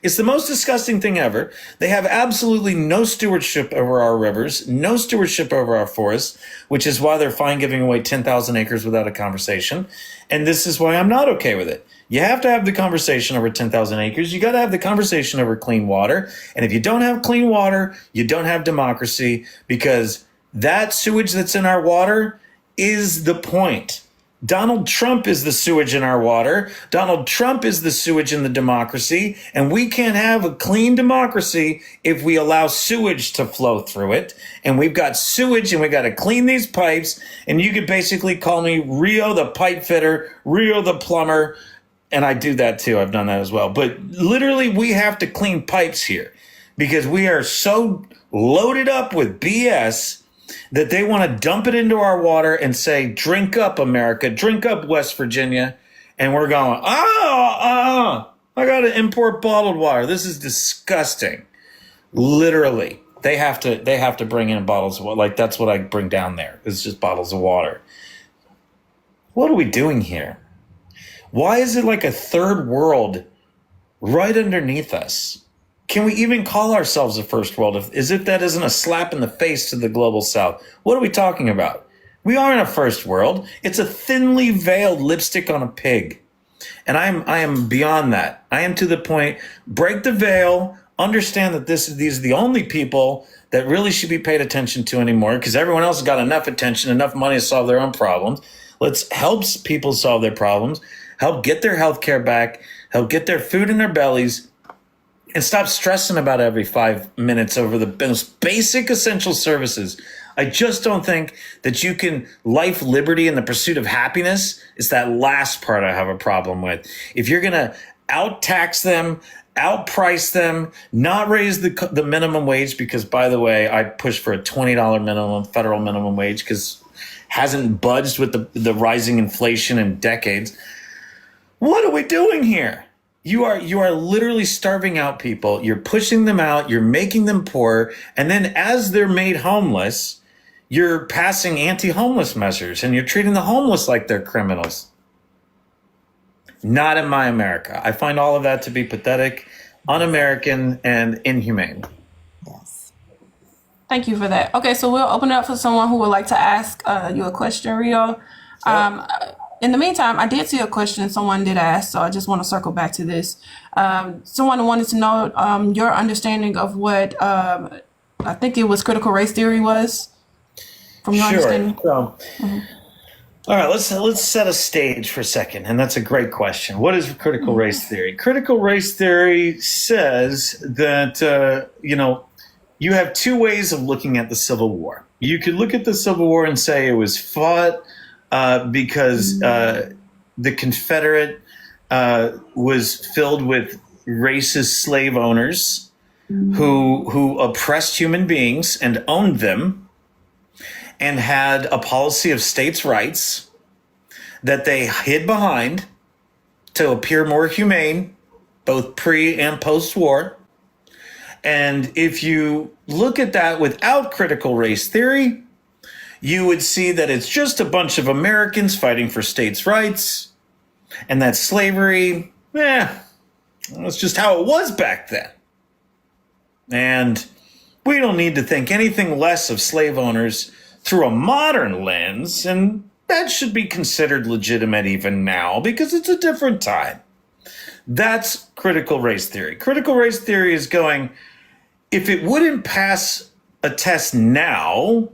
It's the most disgusting thing ever. They have absolutely no stewardship over our rivers, no stewardship over our forests, which is why they're fine giving away 10,000 acres without a conversation. And this is why I'm not okay with it. You have to have the conversation over 10,000 acres. You got to have the conversation over clean water. And if you don't have clean water, you don't have democracy, because that sewage that's in our water is the point. Donald Trump is the sewage in our water. Donald Trump is the sewage in the democracy. And we can't have a clean democracy if we allow sewage to flow through it. And we've got sewage, and we got to clean these pipes. And you could basically call me Rio the pipe fitter, Rio the plumber. And I do that too. I've done that as well. But literally, we have to clean pipes here because we are so loaded up with BS that they want to dump it into our water and say, drink up, America, drink up, West Virginia. And we're going, I got to import bottled water. This is disgusting. Literally, they have to bring in bottles of water. Like, that's what I bring down there. It's just bottles of water. What are we doing here? Why is it like a third world right underneath us? Can we even call ourselves a first world as if that isn't a slap in the face to the global south? What are we talking about? We aren't a first world. It's a thinly veiled lipstick on a pig. And I am beyond that. I am to the point, break the veil, understand that these are the only people that really should be paid attention to anymore, because everyone else has got enough attention, enough money to solve their own problems. Let's help people solve their problems, help get their health care back, help get their food in their bellies, and stop stressing about every 5 minutes over the most basic essential services. I just don't think that you can life, liberty, and the pursuit of happiness. It's that last part I have a problem with. If you're going to out-tax them, outprice them, not raise the minimum wage, because, by the way, I push for a $20 federal minimum wage, because hasn't budged with the rising inflation in decades. What are we doing here? You are literally starving out people. You're pushing them out. You're making them poor. And then as they're made homeless, you're passing anti-homeless measures, and you're treating the homeless like they're criminals. Not in my America. I find all of that to be pathetic, un-American, and inhumane. Yes. Thank you for that. Okay, so we'll open it up for someone who would like to ask you a question, Rio. In the meantime, I did see a question someone did ask, so I just want to circle back to this. Someone wanted to know your understanding of what I think it was critical race theory was, from your understanding. So, all right, let's set a stage for a second, and that's a great question. What is critical race theory? Critical race theory says that you have two ways of looking at the Civil War. You could look at the Civil War and say it was fought because the Confederate was filled with racist slave owners who oppressed human beings and owned them, and had a policy of states' rights that they hid behind to appear more humane, both pre and post-war. And if you look at that without critical race theory, you would see that it's just a bunch of Americans fighting for states' rights, and that slavery, that's just how it was back then. And we don't need to think anything less of slave owners through a modern lens, and that should be considered legitimate even now, because it's a different time. That's critical race theory. Critical race theory is going, if it wouldn't pass a test now,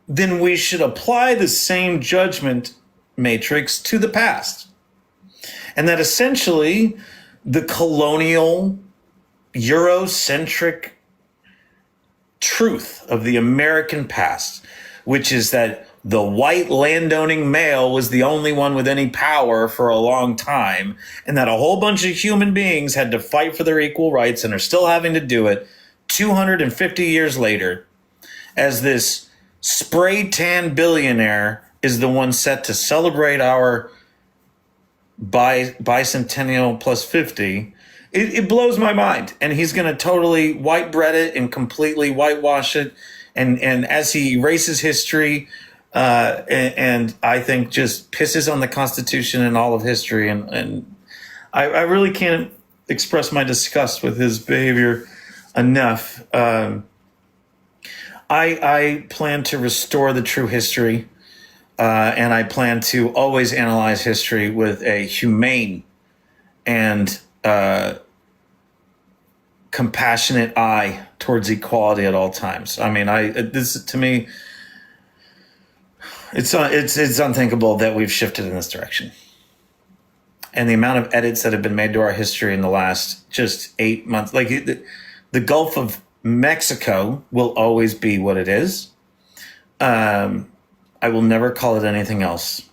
then we should apply the same judgment matrix to the past. And that essentially the colonial Eurocentric truth of the American past, which is that the white landowning male was the only one with any power for a long time, and that a whole bunch of human beings had to fight for their equal rights and are still having to do it 250 years later, as this spray tan billionaire is the one set to celebrate our bicentennial plus 50. It blows my mind. And he's going to totally white bread it and completely whitewash it. And as he erases history, and I think just pisses on the Constitution and all of history. And I really can't express my disgust with his behavior enough. I plan to restore the true history. And I plan to always analyze history with a humane and compassionate eye towards equality at all times. I mean, this to me, it's unthinkable that we've shifted in this direction. And the amount of edits that have been made to our history in the last just 8 months, like the Gulf of Mexico will always be what it is. I will never call it anything else.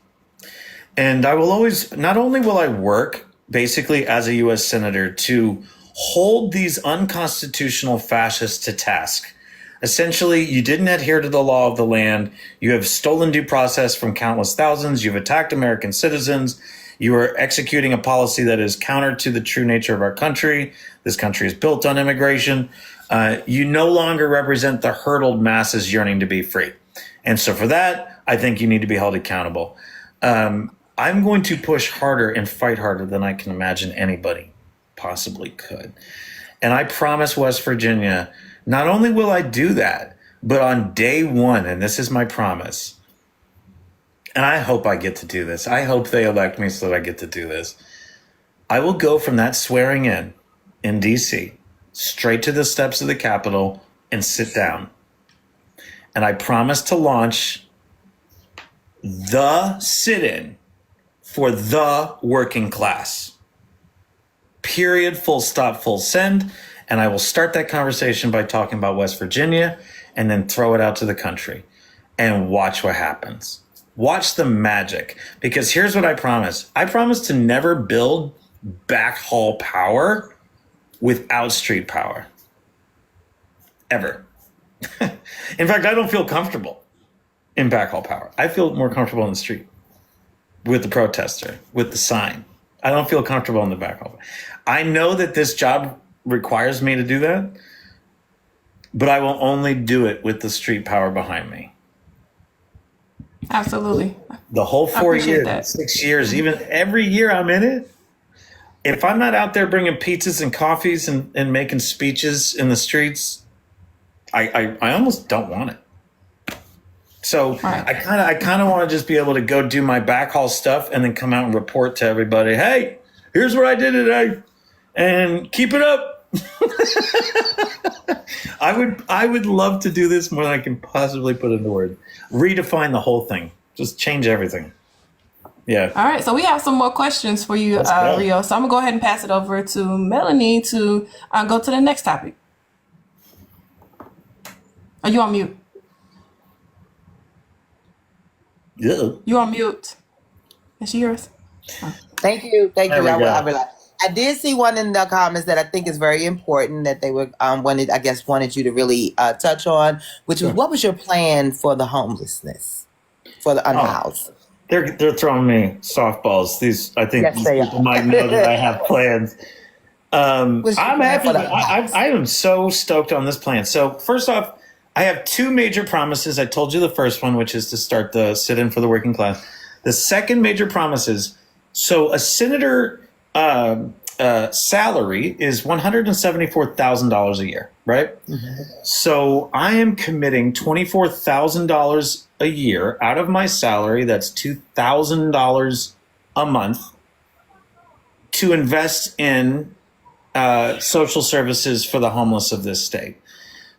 And I will always, not only will I work basically as a U.S. Senator to hold these unconstitutional fascists to task. Essentially, you didn't adhere to the law of the land. You have stolen due process from countless thousands. You've attacked American citizens. You are executing a policy that is counter to the true nature of our country. This country is built on immigration. You no longer represent the hurdled masses yearning to be free. And so for that, I think you need to be held accountable. I'm going to push harder and fight harder than I can imagine anybody possibly could. And I promise West Virginia, not only will I do that, but on day one, and this is my promise, and I hope I get to do this. I hope they elect me so that I get to do this. I will go from that swearing in D.C., straight to the steps of the Capitol and sit down. And I promise to launch the sit-in for the working class. Period, full stop, full send. And I will start that conversation by talking about West Virginia and then throw it out to the country and watch what happens. Watch the magic. Because here's what I promise. I promise to never build backhaul power without street power. Ever. In fact, I don't feel comfortable in backhaul power. I feel more comfortable in the street with the protester, with the sign. I don't feel comfortable in the backhaul. I know that this job requires me to do that, but I will only do it with the street power behind me. Absolutely. The whole 4 years, that. 6 years, even every year I'm in it. If I'm not out there bringing pizzas and coffees and making speeches in the streets, I almost don't want it. So right. I kind of want to just be able to go do my backhaul stuff and then come out and report to everybody, hey, here's what I did today, and keep it up. I would love to do this more than I can possibly put into words. Redefine the whole thing. Just change everything. Yeah. All right. So we have some more questions for you, Rio. So I'm going to go ahead and pass it over to Melanie to go to the next topic. Are you on mute? Yeah. You on mute? Is she yours? Oh. Thank you. There we go. I did see one in the comments that I think is very important that they were wanted you to really touch on, which was what was your plan for the homelessness, for the unhoused? They're throwing me softballs. I think Yes, these they people are. might know that I have plans. I'm happy. I am so stoked on this plan. So first off, I have two major promises. I told you the first one, which is to start the sit-in for the working class. The second major promise is, so a senator salary is $174,000 a year, right? Mm-hmm. So I am committing $24,000 a year out of my salary, that's $2,000 a month, to invest in social services for the homeless of this state.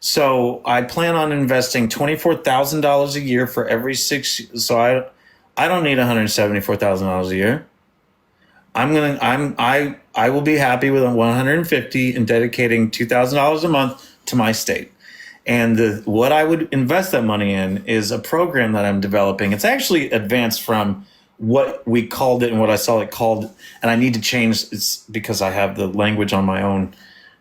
So I plan on investing $24,000 a year for every 6. So I don't need $174,000 a year. I will be happy with 150 and dedicating $2,000 a month to my state. And what I would invest that money in is a program that I'm developing. It's actually advanced from what we called it and what I saw it called, and I need to change. It's because I have the language on my own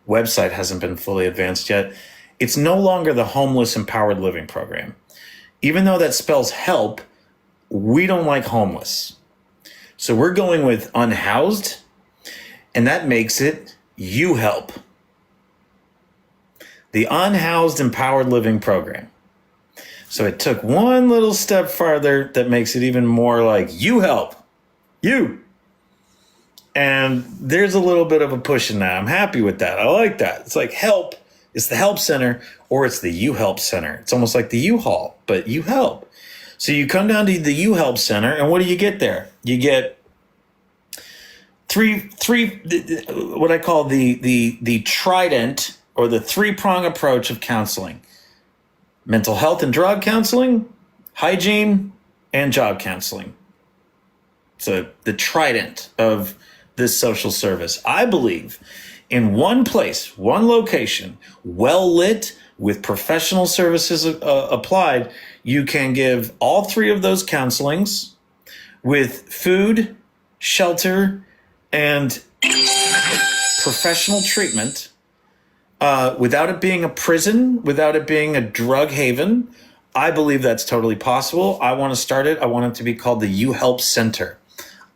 website hasn't been fully advanced yet. It's no longer the Homeless Empowered Living Program. Even though that spells help, we don't like homeless. So we're going with unhoused, and that makes it you help. The Unhoused Empowered Living Program. So it took one little step farther that makes it even more like you help. You. And there's a little bit of a push in that. I'm happy with that. I like that. It's like help. It's the help center or it's the you help center. It's almost like the U-Haul, but you help. So you come down to the you help center, and what do you get there? You get three what I call the trident or the three-prong approach of counseling. Mental health and drug counseling, hygiene, and job counseling. So the trident of this social service. I believe in one place, one location, well lit with professional services applied, you can give all three of those counselings with food, shelter, and professional treatment without it being a prison, without it being a drug haven. I believe that's totally possible. I want to start it. I want it to be called the You Help Center.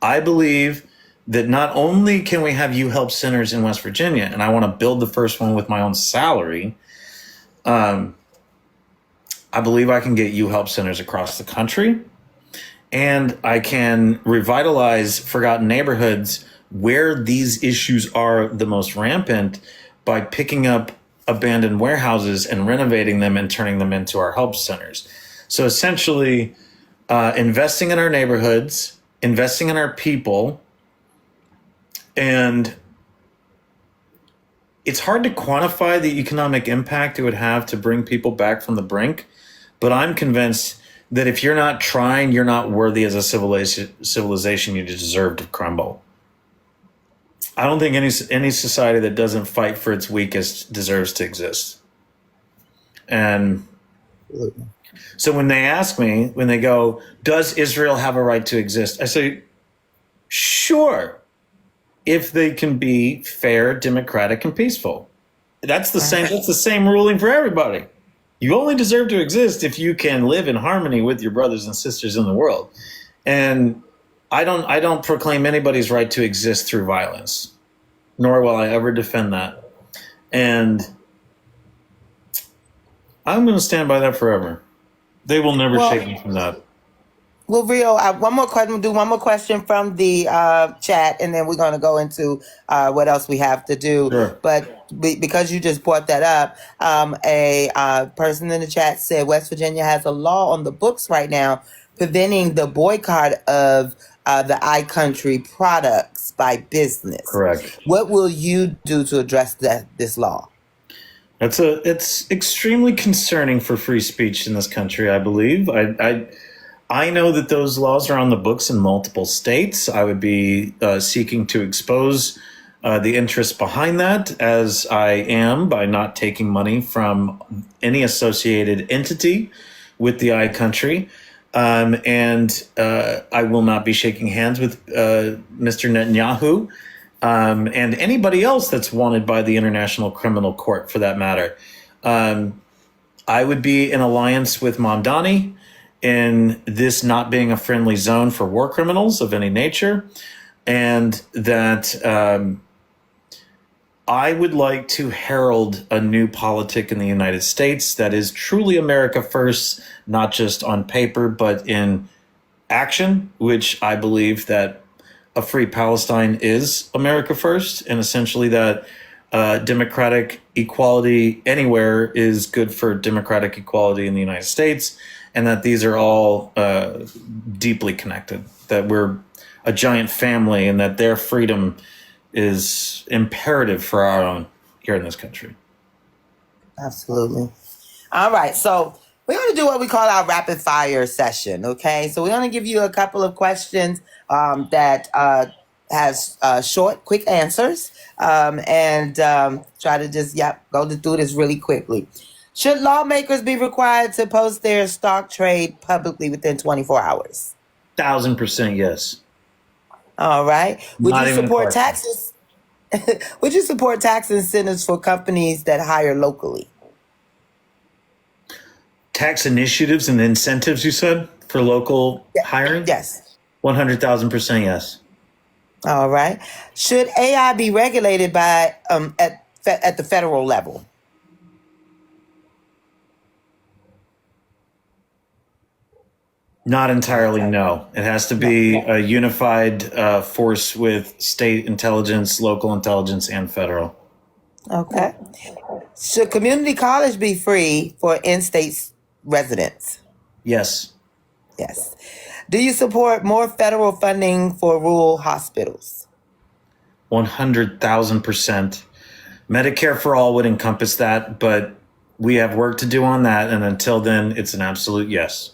I believe that not only can we have You Help centers in West Virginia, and I want to build the first one with my own salary, I believe I can get You Help centers across the country, and I can revitalize forgotten neighborhoods where these issues are the most rampant by picking up abandoned warehouses and renovating them and turning them into our help centers. So essentially, investing in our neighborhoods, investing in our people, and it's hard to quantify the economic impact it would have to bring people back from the brink, but I'm convinced that if you're not trying, you're not worthy as a civilization. You deserve to crumble. I don't think any society that doesn't fight for its weakest deserves to exist. And so when they ask me, when they go, does Israel have a right to exist? I say, sure, if they can be fair, democratic, and peaceful. That's the same ruling for everybody. You only deserve to exist if you can live in harmony with your brothers and sisters in the world. And I don't proclaim anybody's right to exist through violence, nor will I ever defend that. And I'm going to stand by that forever. They will never shake me from that. Well, Rio, one more question. We'll do one more question from the chat, and then we're going to go into what else we have to do. Sure. But because you just brought that up, a person in the chat said West Virginia has a law on the books right now preventing the boycott of the iCountry products by business. Correct. What will you do to address this law? It's extremely concerning for free speech in this country, I believe. I know that those laws are on the books in multiple states. I would be seeking to expose the interests behind that, as I am by not taking money from any associated entity with the iCountry. And I will not be shaking hands with Mr. Netanyahu and anybody else that's wanted by the International Criminal Court, for that matter. I would be in alliance with Mamdani in this not being a friendly zone for war criminals of any nature, and that I would like to herald a new politic in the United States that is truly America first, not just on paper, but in action, which I believe that a free Palestine is America first, and essentially that democratic equality anywhere is good for democratic equality in the United States, and that these are all deeply connected, that we're a giant family, and that their freedom is imperative for our own here in this country. Absolutely. All right. So we're going to do what we call our rapid fire session. Okay. So we're going to give you a couple of questions that has short, quick answers, and try to just go through this really quickly. Should lawmakers be required to post their stock trade publicly within 24 hours? 1,000% yes. All right. Would Not you even a support question. taxes? Would you support tax incentives for companies that hire locally? Tax initiatives and incentives, you said, for local hiring? Yes. 100,000% yes. All right. Should AI be regulated by at the federal level? Not entirely, no. It has to be a unified force with state intelligence, local intelligence, and federal. Okay. Should community college be free for in-state residents? Yes. Yes. Do you support more federal funding for rural hospitals? 100,000%. Medicare for all would encompass that, but we have work to do on that. And until then, it's an absolute yes.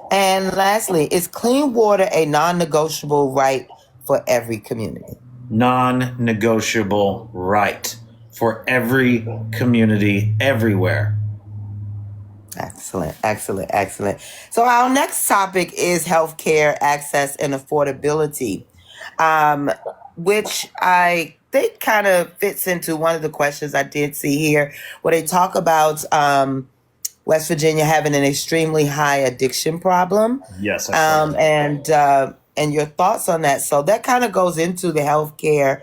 And lastly, is clean water a non-negotiable right for every community? Non-negotiable right for every community everywhere. Excellent, excellent, excellent. So our next topic is healthcare access and affordability, which I think kind of fits into one of the questions I did see here, where they talk about West Virginia having an extremely high addiction problem. Yes. I saw that. And your thoughts on that. So that kind of goes into the healthcare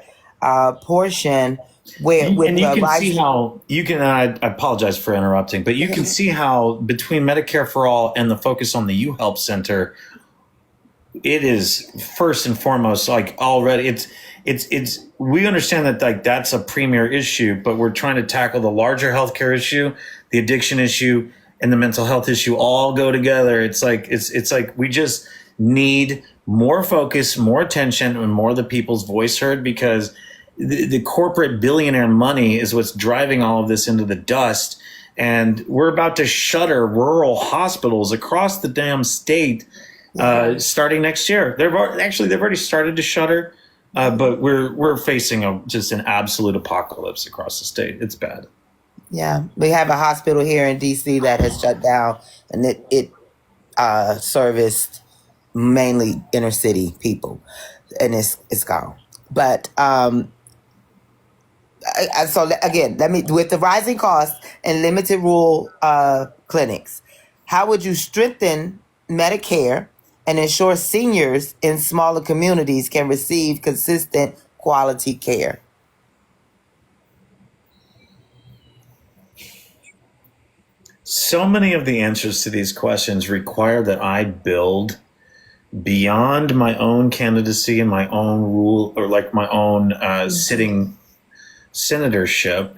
portion where And you can see how you can, I apologize for interrupting, but you can see how between Medicare for All and the focus on the UHelp Center, it is first and foremost, like already it's we understand that like that's a premier issue, but we're trying to tackle the larger healthcare issue, the addiction issue, and the mental health issue all go together. It's like we just need more focus, more attention, and more of the people's voice heard, because the corporate billionaire money is what's driving all of this into the dust. And we're about to shutter rural hospitals across the damn state starting next year. They've already started to shutter, but we're facing just an absolute apocalypse across the state. It's bad. Yeah, we have a hospital here in DC that has shut down, and it serviced mainly inner city people, and it's gone. But so again, with the rising costs and limited rural clinics, how would you strengthen Medicare and ensure seniors in smaller communities can receive consistent quality care? So many of the answers to these questions require that I build beyond my own candidacy and my own rule, or like my own sitting senatorship,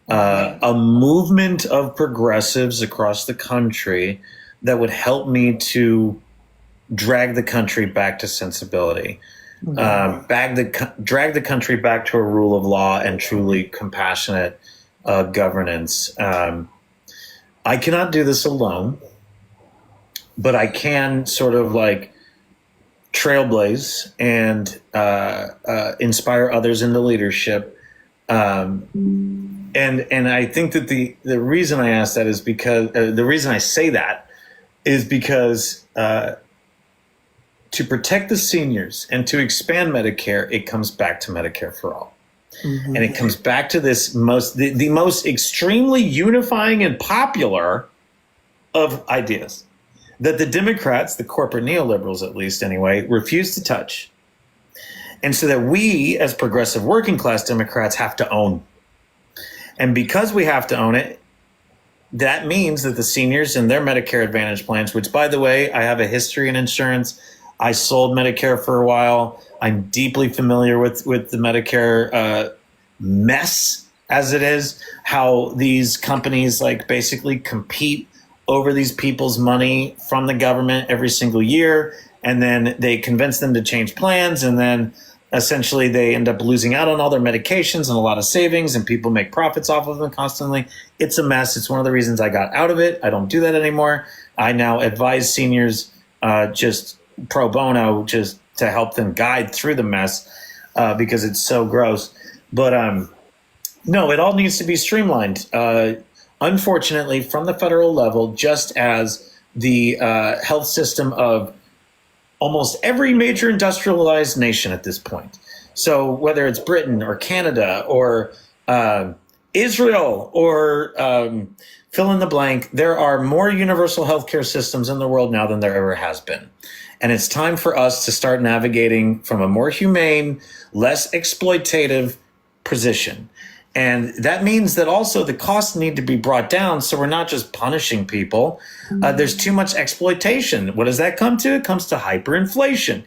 a movement of progressives across the country that would help me to drag the country back to sensibility, drag the country back to a rule of law and truly compassionate governance. I cannot do this alone, but I can sort of like trailblaze and inspire others into leadership. And I think that the reason I ask that is because the reason I say that is because to protect the seniors and to expand Medicare, it comes back to Medicare for all. Mm-hmm. And it comes back to this the most extremely unifying and popular of ideas that the Democrats, the corporate neoliberals at least anyway, refuse to touch. And so that we as progressive working class Democrats have to own. And because we have to own it, that means that the seniors and their Medicare Advantage plans, which by the way, I have a history in insurance. I sold Medicare for a while. I'm deeply familiar with the Medicare mess as it is, how these companies like basically compete over these people's money from the government every single year. And then they convince them to change plans. And then essentially they end up losing out on all their medications and a lot of savings, and people make profits off of them constantly. It's a mess. It's one of the reasons I got out of it. I don't do that anymore. I now advise seniors just pro bono, just to help them guide through the mess because it's so gross. But no, it all needs to be streamlined. Unfortunately, from the federal level, just as the health system of almost every major industrialized nation at this point. So whether it's Britain or Canada or Israel or fill in the blank, there are more universal healthcare systems in the world now than there ever has been. And it's time for us to start navigating from a more humane, less exploitative position. And that means that also the costs need to be brought down so we're not just punishing people. There's too much exploitation. What does that come to? It comes to hyperinflation.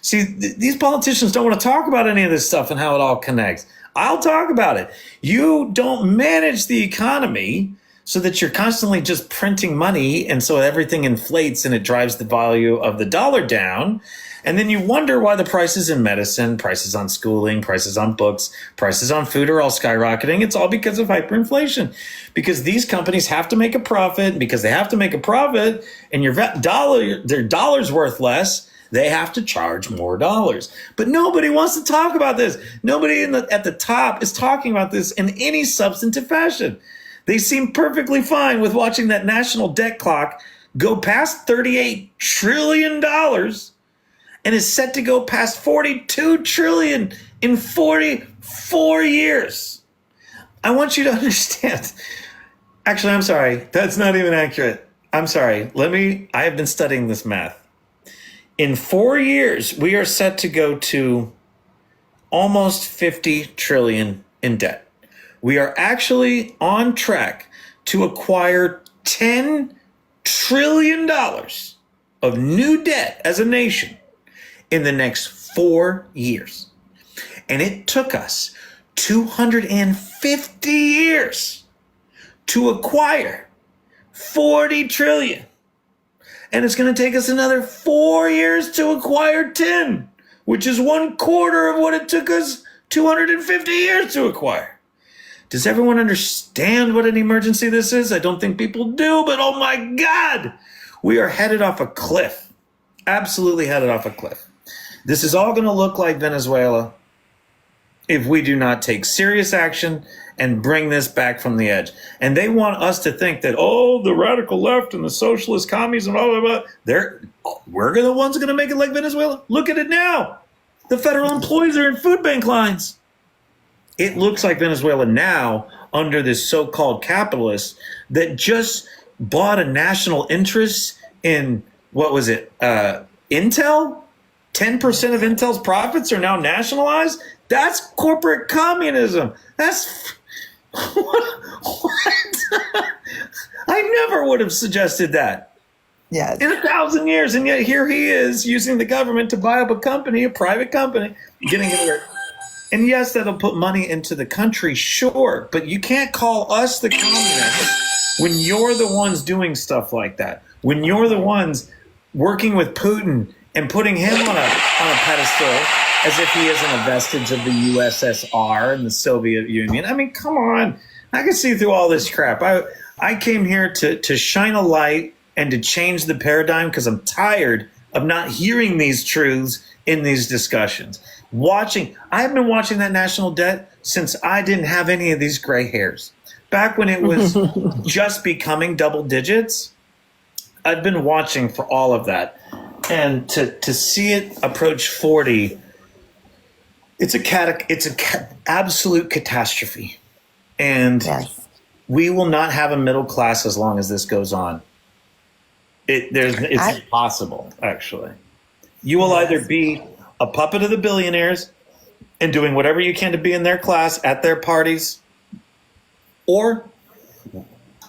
See, these politicians don't want to talk about any of this stuff and how it all connects. I'll talk about it. You don't manage the economy so that you're constantly just printing money, and so everything inflates and it drives the value of the dollar down. And then you wonder why the prices in medicine, prices on schooling, prices on books, prices on food are all skyrocketing. It's all because of hyperinflation. Because these companies have to make a profit. Because they have to make a profit, and their dollar's worth less, they have to charge more dollars. But nobody wants to talk about this. Nobody at the top is talking about this in any substantive fashion. They seem perfectly fine with watching that national debt clock go past $38 trillion and is set to go past $42 trillion in 44 years. I want you to understand. Actually, I'm sorry. That's not even accurate. I'm sorry. I have been studying this math. In 4 years, we are set to go to almost 50 trillion in debt. We are actually on track to acquire $10 trillion of new debt as a nation in the next 4 years. And it took us 250 years to acquire 40 trillion. And it's going to take us another 4 years to acquire 10, which is 1/4 of what it took us 250 years to acquire. Does everyone understand what an emergency this is? I don't think people do, but oh my God, we are headed off a cliff. Absolutely headed off a cliff. This is all going to look like Venezuela if we do not take serious action and bring this back from the edge. And they want us to think that, oh, the radical left and the socialist commies and blah, blah, blah, we're the ones going to make it like Venezuela. Look at it now. The federal employees are in food bank lines. It looks like Venezuela now under this so-called capitalist that just bought a national interest in, what was it, Intel? 10% of Intel's profits are now nationalized? That's corporate communism. That's what? I never would have suggested that. Yes. In 1,000 years, and yet here he is using the government to buy up a company, a private company, getting it. And yes, that'll put money into the country, sure, but you can't call us the communists when you're the ones doing stuff like that. When you're the ones working with Putin and putting him on a pedestal as if he isn't a vestige of the USSR and the Soviet Union. I mean, come on. I can see through all this crap. I came here to shine a light and to change the paradigm because I'm tired of not hearing these truths in these discussions. I've been watching that national debt since I didn't have any of these gray hairs. Back when it was just becoming double digits, I've been watching for all of that. And to see it approach 40, it's an absolute catastrophe. And Yes. we will not have a middle class as long as this goes on. It's impossible, actually. You will either be a puppet of the billionaires and doing whatever you can to be in their class at their parties, or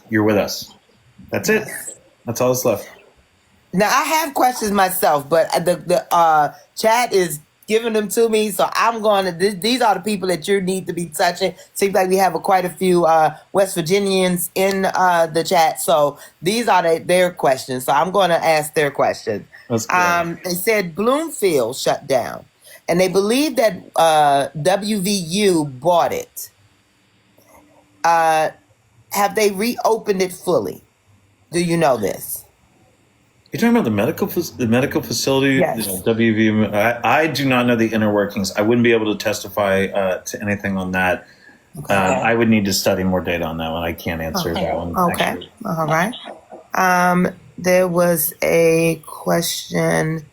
you're with us. That's it. That's all that's left. Now I have questions myself, but the chat is giving them to me, so I'm going to. These are the people that you need to be touching. Seems like we have quite a few West Virginians in the chat, so these are their questions. So I'm going to ask their question. That's good. They said Bloomfield shut down, and they believe that WVU bought it. Have they reopened it fully? Do you know this? You're talking about the medical facility, Yes. WVU. I do not know the inner workings. I wouldn't be able to testify to anything on that. I would need to study more data on that one. I can't answer that one. Okay. Actually. All right. There was a question.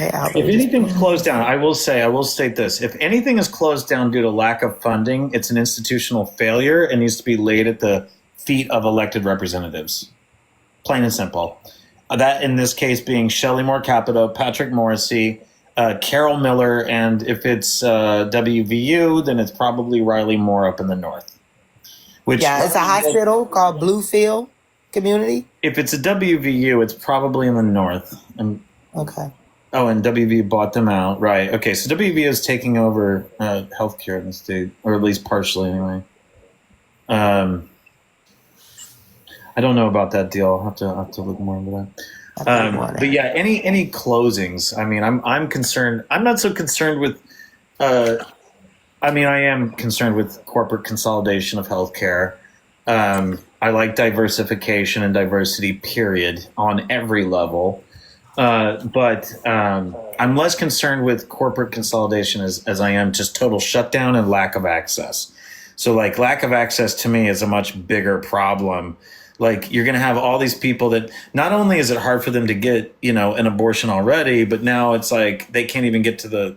If anything's closed down, I will state this. If anything is closed down due to lack of funding, it's an institutional failure and needs to be laid at the feet of elected representatives. Plain and simple. That in this case being Shelley Moore Capito, Patrick Morrissey, Carol Miller, and if it's WVU, then it's probably Riley Moore up in the north. Which it's a hospital called Bluefield Community. If it's a WVU, it's probably in the north. Okay. Oh, and WVU bought them out. Right. Okay, so WVU is taking over healthcare in the state, or at least partially anyway. I don't know about that deal. I'll have to look more into that. But yeah, any closings. I mean, I'm concerned. I'm not so concerned with. I am concerned with corporate consolidation of healthcare. I like diversification and diversity, period, on every level. But I'm less concerned with corporate consolidation as I am just total shutdown and lack of access. So like lack of access to me is a much bigger problem. Like you're going to have all these people that not only is it hard for them to get, an abortion already, but now it's like they can't even get to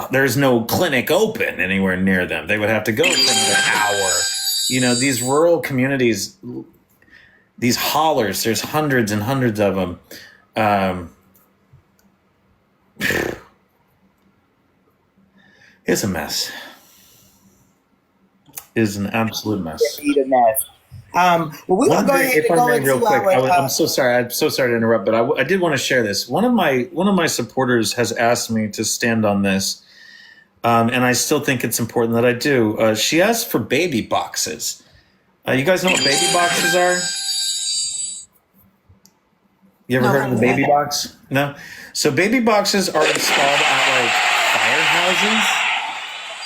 there's no clinic open anywhere near them. They would have to go for another hour. These rural communities, these hollers, there's hundreds and hundreds of them. It's a mess. It's an absolute mess. Well, we're going to go ahead and go into real quick. I'm so sorry. I'm so sorry to interrupt, but I did want to share this. One of my supporters has asked me to stand on this, and I still think it's important that I do. She asked for baby boxes. You guys know what baby boxes are? You ever heard of the baby box? No? So baby boxes are installed at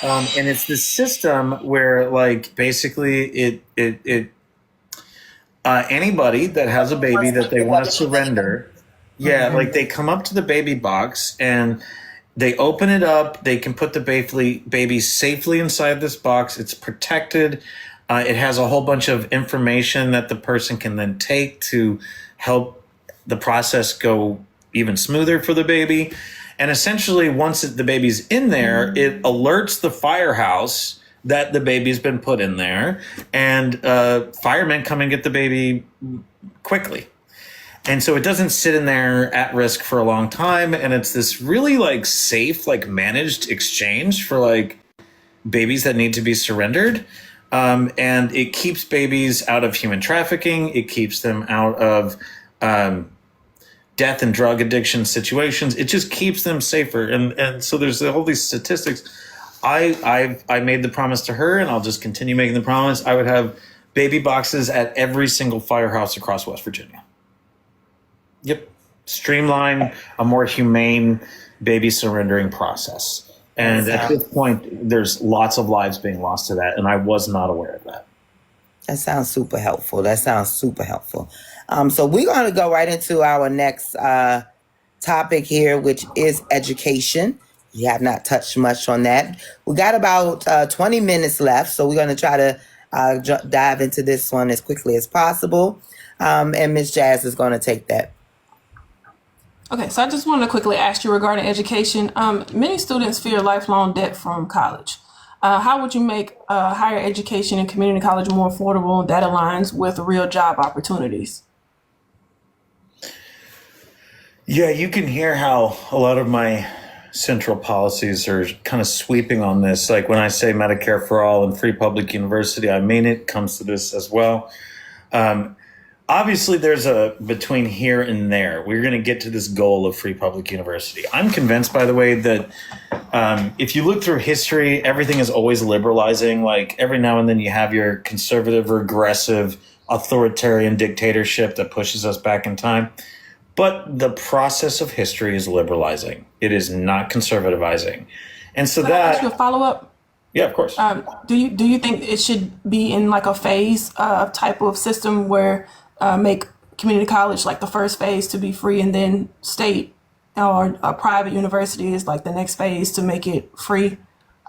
firehouses. And it's this system where basically it anybody that has a baby that they want to surrender, they come up to the baby box and they open it up. They can put the baby safely inside this box. It's protected. It has a whole bunch of information that the person can then take to help the process go even smoother for the baby. And essentially, once the baby's in there, it alerts the firehouse that the baby's been put in there, and firemen come and get the baby quickly. And so it doesn't sit in there at risk for a long time, and it's this really safe, managed exchange for babies that need to be surrendered. And it keeps babies out of human trafficking. It keeps them out of death and drug addiction situations. It just keeps them safer. And so there's all these statistics. I made the promise to her, and I'll just continue making the promise. I would have baby boxes at every single firehouse across West Virginia. Yep. Streamline a more humane baby surrendering process. And at this point, there's lots of lives being lost to that, and I was not aware of that. That sounds super helpful. So we're going to go right into our next topic here, which is education. We have not touched much on that. We got about 20 minutes left, so we're going to try to dive into this one as quickly as possible. And Ms. Jazz is going to take that. Okay, so I just wanted to quickly ask you regarding education. Many students fear lifelong debt from college. How would you make higher education and community college more affordable that aligns with real job opportunities? Yeah, you can hear how a lot of my central policies are kind of sweeping on this. Like when I say Medicare for all and free public university, I mean it comes to this as well. Obviously, there's a between here and there. We're going to get to this goal of free public university. I'm convinced, by the way, that if you look through history, everything is always liberalizing. Like every now and then you have your conservative, regressive, authoritarian dictatorship that pushes us back in time. But the process of history is liberalizing. It is not conservativizing. And so Can I ask you a follow-up? Yeah, of course. Do you think it should be in like a phase type of system where make community college like the first phase to be free, and then state or a private university is like the next phase to make it free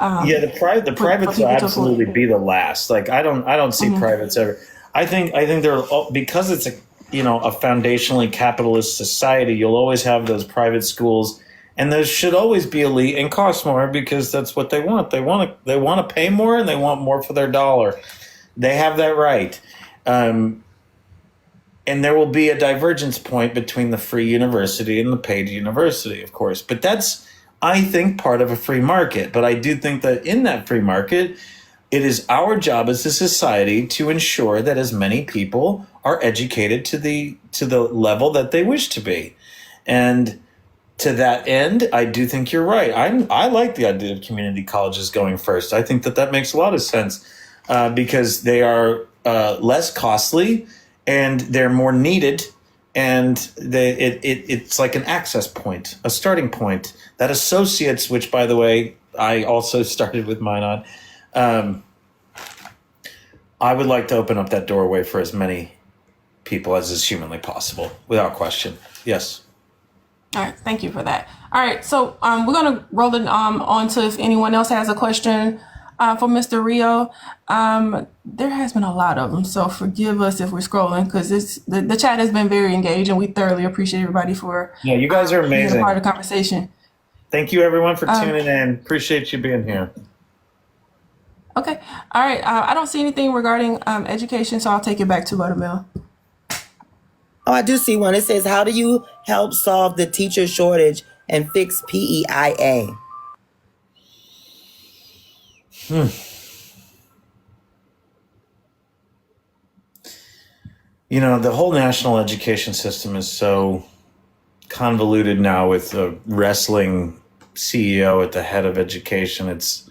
Yeah, the for privates will people to afford? absolutely be the last. Like I don't see privates ever. I think they're because it's a foundationally capitalist society. You'll always have those private schools, and those should always be elite and cost more because that's what they want. They want to pay more and they want more for their dollar. They have that right. And there will be a divergence point between the free university and the paid university, of course. But that's, I think, part of a free market. But I do think that in that free market, it is our job as a society to ensure that as many people are educated to the level that they wish to be. And to that end, I do think you're right. I like the idea of community colleges going first. I think that makes a lot of sense because they are less costly and they're more needed, and it's like an access point, a starting point that associates, which, by the way, I also started with mine on. I would like to open up that doorway for as many people as is humanly possible, without question. Yes. All right, thank you for that. All right, so we're gonna roll it on to if anyone else has a question for Mr. Rio. There has been a lot of them, so forgive us if we're scrolling because the chat has been very engaged, and we thoroughly appreciate everybody for Yeah, you guys are being a amazing. part of the conversation. Thank you, everyone, for tuning in. Appreciate you being here. Okay, all right. I don't see anything regarding education, so I'll take it back to Buttermilk. Oh, I do see one. It says, how do you help solve the teacher shortage and fix PEIA? The whole national education system is so convoluted now with a wrestling CEO at the head of education. It's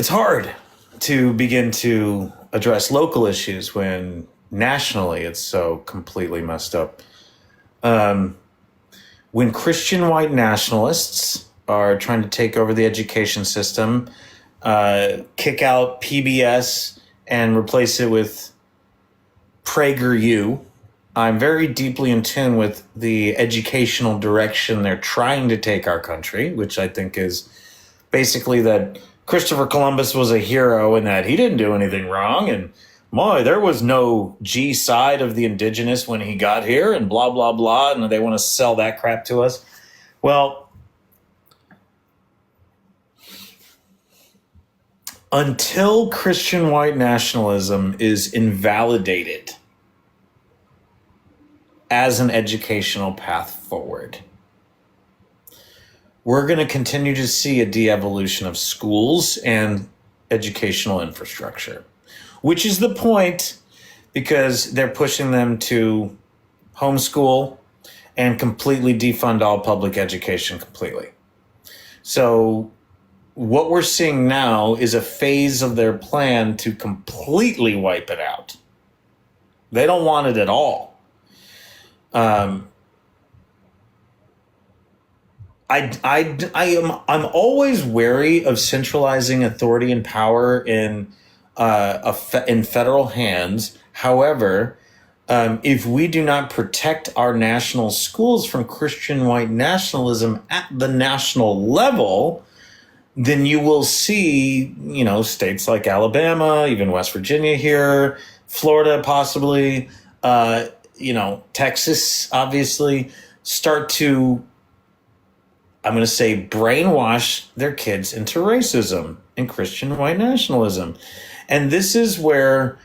hard to begin to address local issues when nationally it's so completely messed up. When Christian white nationalists are trying to take over the education system, kick out PBS and replace it with PragerU, I'm very deeply in tune with the educational direction they're trying to take our country, which I think is basically that Christopher Columbus was a hero and that he didn't do anything wrong. And boy, there was no G side of the indigenous when he got here and blah, blah, blah. And they want to sell that crap to us. Well, until Christian white nationalism is invalidated as an educational path forward, we're going to continue to see a de-evolution of schools and educational infrastructure, which is the point because they're pushing them to homeschool and completely defund all public education completely. So what we're seeing now is a phase of their plan to completely wipe it out. They don't want it at all. I'm always wary of centralizing authority and power in federal hands. However, if we do not protect our national schools from Christian white nationalism at the national level, then you will see, states like Alabama, even West Virginia here, Florida possibly, Texas obviously, start to, I'm going to say, brainwash their kids into racism and Christian white nationalism. And this is where,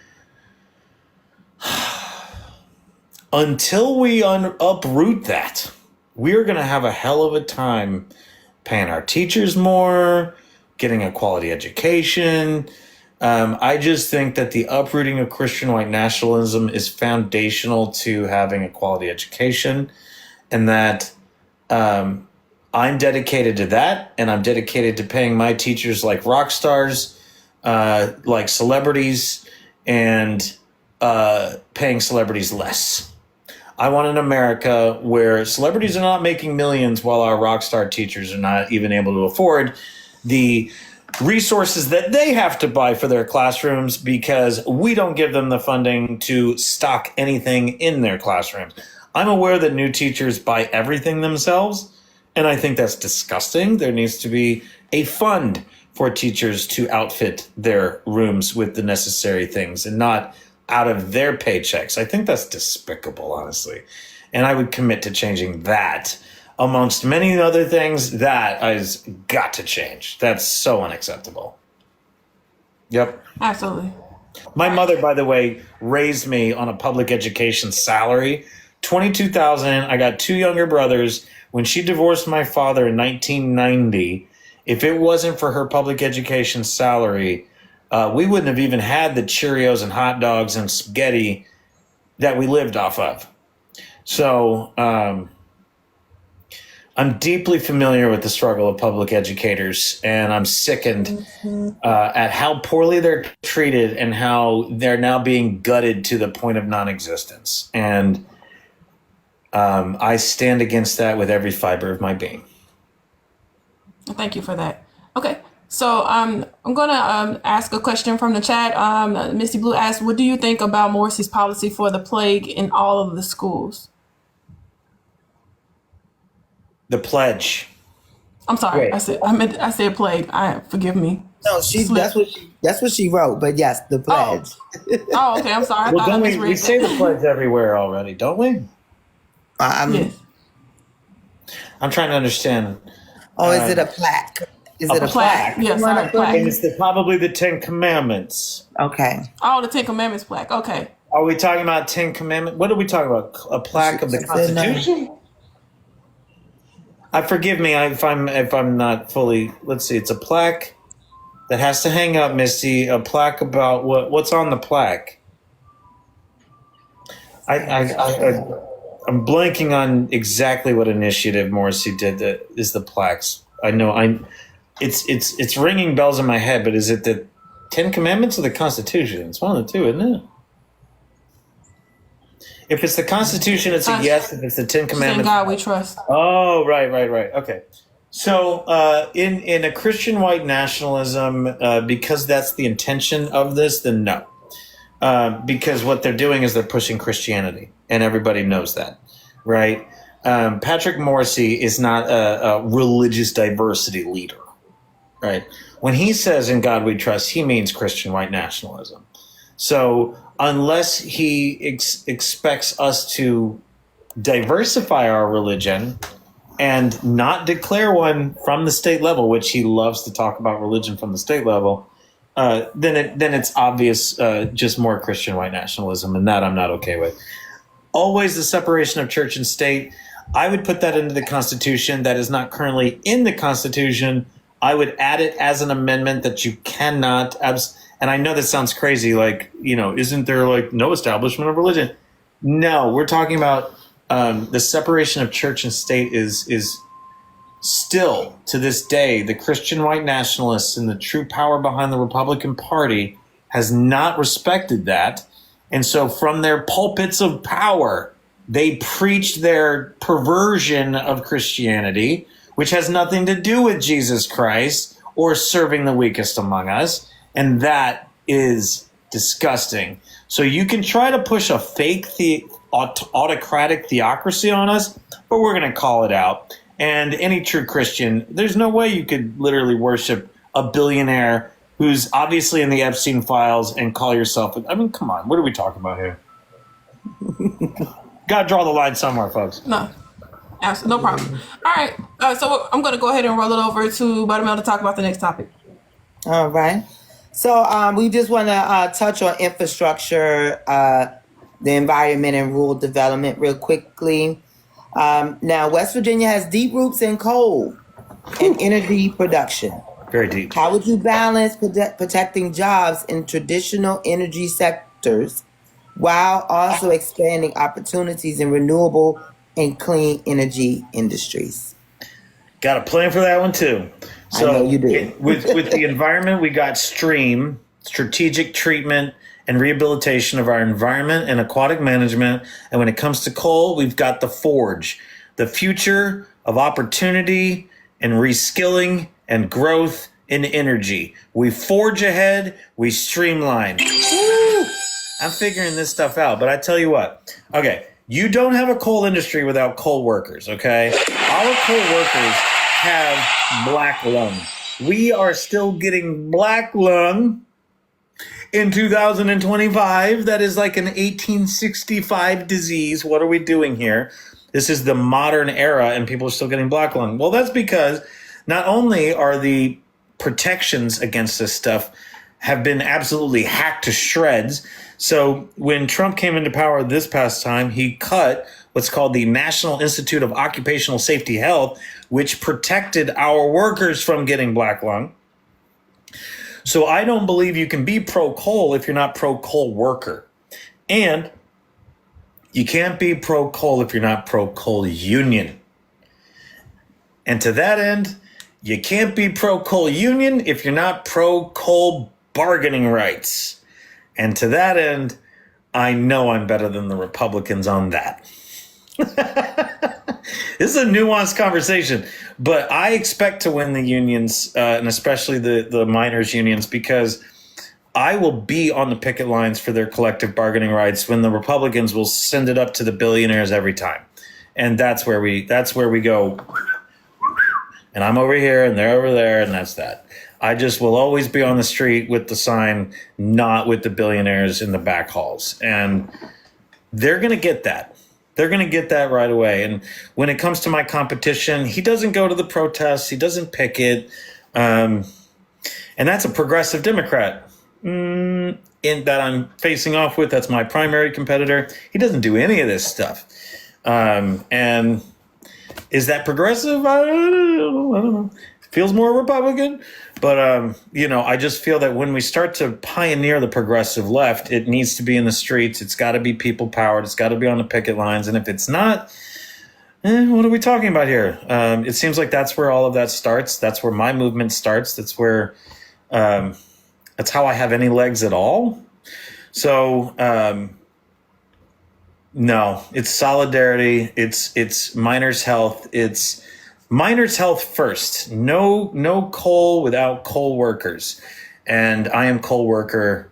until we uproot that, we're going to have a hell of a time paying our teachers more, getting a quality education. I just think that the uprooting of Christian white nationalism is foundational to having a quality education, and that I'm dedicated to that, and I'm dedicated to paying my teachers like rock stars, like celebrities, and paying celebrities less. I want an America where celebrities are not making millions while our rock star teachers are not even able to afford the resources that they have to buy for their classrooms because we don't give them the funding to stock anything in their classrooms. I'm aware that new teachers buy everything themselves, and I think that's disgusting. There needs to be a fund for teachers to outfit their rooms with the necessary things and not out of their paychecks. I think that's despicable, honestly. And I would commit to changing that. Amongst many other things, that has got to change. That's so unacceptable. Yep. Absolutely. My mother, by the way, raised me on a public education salary, $22,000. I got two younger brothers. When she divorced my father in 1990, if it wasn't for her public education salary, we wouldn't have even had the Cheerios and hot dogs and spaghetti that we lived off of. So I'm deeply familiar with the struggle of public educators, and I'm sickened at how poorly they're treated and how they're now being gutted to the point of non-existence. And I stand against that with every fiber of my being. Thank you for that. Okay, so I'm going to ask a question from the chat. Misty Blue asked, what do you think about Morrissey's policy for the plague in all of the schools? The pledge. I'm sorry, Wait. I said plague. Forgive me. No, that's what she wrote. But yes, the pledge. Oh, okay. I'm sorry. I Well, thought I don't we misread say that. the pledge everywhere already, don't we? Yes. I'm trying to understand. Oh, is it a plaque? Is it a Plaque. plaque? Yes, sorry, plaque. And it's probably the Ten Commandments. Okay. Oh, the Ten Commandments plaque. Okay. Are we talking about Ten Commandments? What are we talking about? A plaque of the Constitution? Forgive me if I'm not fully. Let's see. It's a plaque that has to hang up, Misty. A plaque about what's on the plaque. I'm blanking on exactly what initiative Morrissey did that is the plaques. I know it's ringing bells in my head, but is it the Ten Commandments or the Constitution? It's one of the two, isn't it? If it's the Constitution, it's a yes. If it's the Ten In Commandments, God we trust. oh, right. Okay. So in a Christian white nationalism, because that's the intention of this, then no. Because what they're doing is they're pushing Christianity, and everybody knows that, right? Patrick Morrissey is not a religious diversity leader, right? When he says "In God We Trust," he means Christian white nationalism. So unless he expects us to diversify our religion and not declare one from the state level, which he loves to talk about religion from the state level, then it's obvious just more Christian white nationalism, and that I'm not okay with. Always the separation of church and state. I would put that into the Constitution. That is not currently in the Constitution. I would add it as an amendment that you cannot. And I know this sounds crazy, like, isn't there like no establishment of religion? No, we're talking about the separation of church and state is still to this day, the Christian white nationalists and the true power behind the Republican Party has not respected that. And so from their pulpits of power, they preach their perversion of Christianity, which has nothing to do with Jesus Christ or serving the weakest among us. And that is disgusting. So you can try to push a fake autocratic theocracy on us, but we're going to call it out. And any true Christian, there's no way you could literally worship a billionaire who's obviously in the Epstein files and call yourself. I mean, come on. What are we talking about here? Got to draw the line somewhere, folks. No. Absolutely, no problem. All right. So I'm going to go ahead and roll it over to Buttermilk to talk about the next topic. All right. So we just want to touch on infrastructure, the environment, and rural development real quickly. Now, West Virginia has deep roots in coal and energy production. Very deep. How would you balance protecting jobs in traditional energy sectors while also expanding opportunities in renewable and clean energy industries? Got a plan for that one too. So I know you do. with the environment, we got STREAM, strategic treatment and rehabilitation of our environment and aquatic management. And when it comes to coal, we've got the FORGE, the future of opportunity and reskilling and growth in energy. We forge ahead, we streamline. Woo! I'm figuring this stuff out, but I tell you what. Okay, you don't have a coal industry without coal workers, okay? Our coal workers have black lung. We are still getting black lung in 2025. That is like an 1865 disease. What are we doing here? This is the modern era and people are still getting black lung. Well, that's because not only are the protections against this stuff have been absolutely hacked to shreds. So when Trump came into power this past time, he cut what's called the National Institute of Occupational Safety Health, which protected our workers from getting black lung. So I don't believe you can be pro-coal if you're not pro-coal worker. And you can't be pro-coal if you're not pro-coal union. And to that end, you can't be pro-coal union if you're not pro-coal bargaining rights. And to that end, I know I'm better than the Republicans on that. This is a nuanced conversation, but I expect to win the unions, and especially the miners' unions, because I will be on the picket lines for their collective bargaining rights when the Republicans will send it up to the billionaires every time. And that's where we go. And I'm over here and they're over there, and that's that. I just will always be on the street with the sign, not with the billionaires in the back halls. And they're going to get that. They're going to get that right away. And when it comes to my competition, he doesn't go to the protests. He doesn't picket. And that's a progressive Democrat in that I'm facing off with. That's my primary competitor. He doesn't do any of this stuff. And is that progressive? I don't know. Feels more Republican. But, I just feel that when we start to pioneer the progressive left, it needs to be in the streets. It's got to be people powered. It's got to be on the picket lines. And if it's not, what are we talking about here? It seems like that's where all of that starts. That's where my movement starts. That's where, that's how I have any legs at all. So, no, it's solidarity. It's miners' health. It's miners' health first. No coal without coal workers. And I am coal worker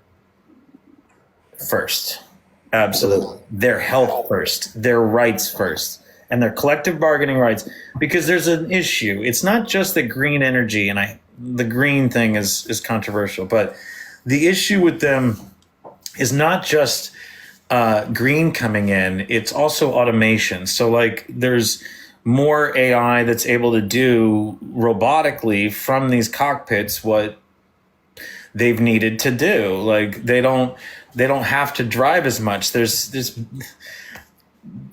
first. Absolutely. Their health first, their rights first, and their collective bargaining rights. Because there's an issue. It's not just the green energy, and the green thing is controversial, but the issue with them is not just green coming in, it's also automation. So like there's more AI that's able to do robotically from these cockpits what they've needed to do. Like they don't have to drive as much. There's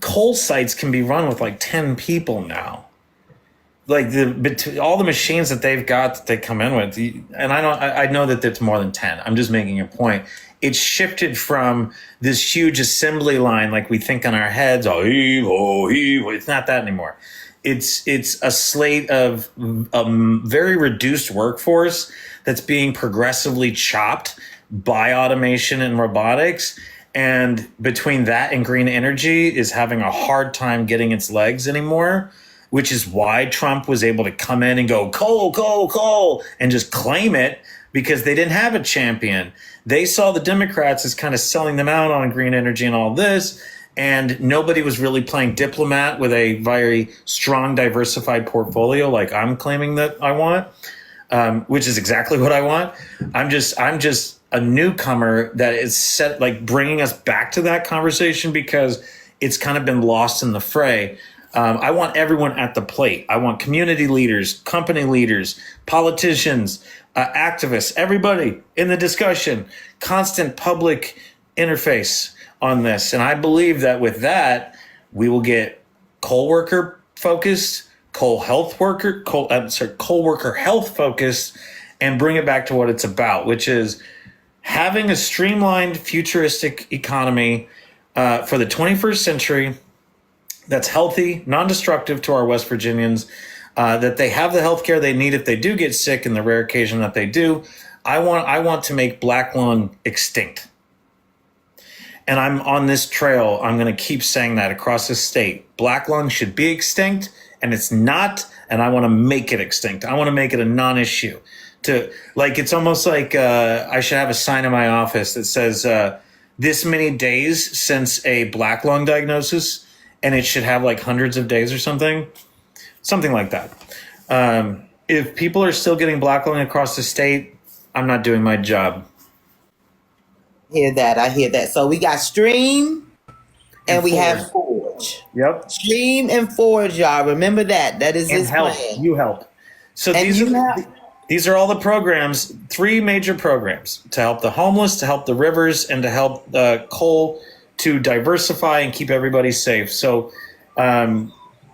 coal sites can be run with like 10 people now. Like all the machines that they've got that they come in with, and I know that it's more than 10. I'm just making a point. It's shifted from this huge assembly line like we think in our heads, it's not that anymore. It's a slate of a very reduced workforce that's being progressively chopped by automation and robotics. And between that and green energy is having a hard time getting its legs anymore, which is why Trump was able to come in and go coal, and just claim it because they didn't have a champion. They saw the Democrats as kind of selling them out on green energy and all this, and nobody was really playing diplomat with a very strong, diversified portfolio like I'm claiming that I want, which is exactly what I want. I'm just a newcomer that is set, like bringing us back to that conversation because it's kind of been lost in the fray. I want everyone at the plate. I want community leaders, company leaders, politicians, activists, everybody in the discussion, constant public interface on this. And I believe that with that, we will get coal worker focused, coal worker health focused, and bring it back to what it's about, which is having a streamlined futuristic economy for the 21st century that's healthy, non-destructive to our West Virginians, that they have the healthcare they need if they do get sick, in the rare occasion that they do. I want to make black lung extinct. And I'm on this trail. I'm going to keep saying that across the state. Black lung should be extinct, and it's not, and I want to make it extinct. I want to make it a non-issue. to, like, it's almost like I should have a sign in my office that says this many days since a black lung diagnosis, and it should have like hundreds of days or something like that. If people are still getting black lung across the state, I'm not doing my job. I hear that. So we got Stream and we have Forge. Yep. Stream and Forge, y'all. Remember that. That is And this help. plan. You help. So And these are all the programs, 3 major programs to help the homeless, to help the rivers, and to help coal to diversify and keep everybody safe. So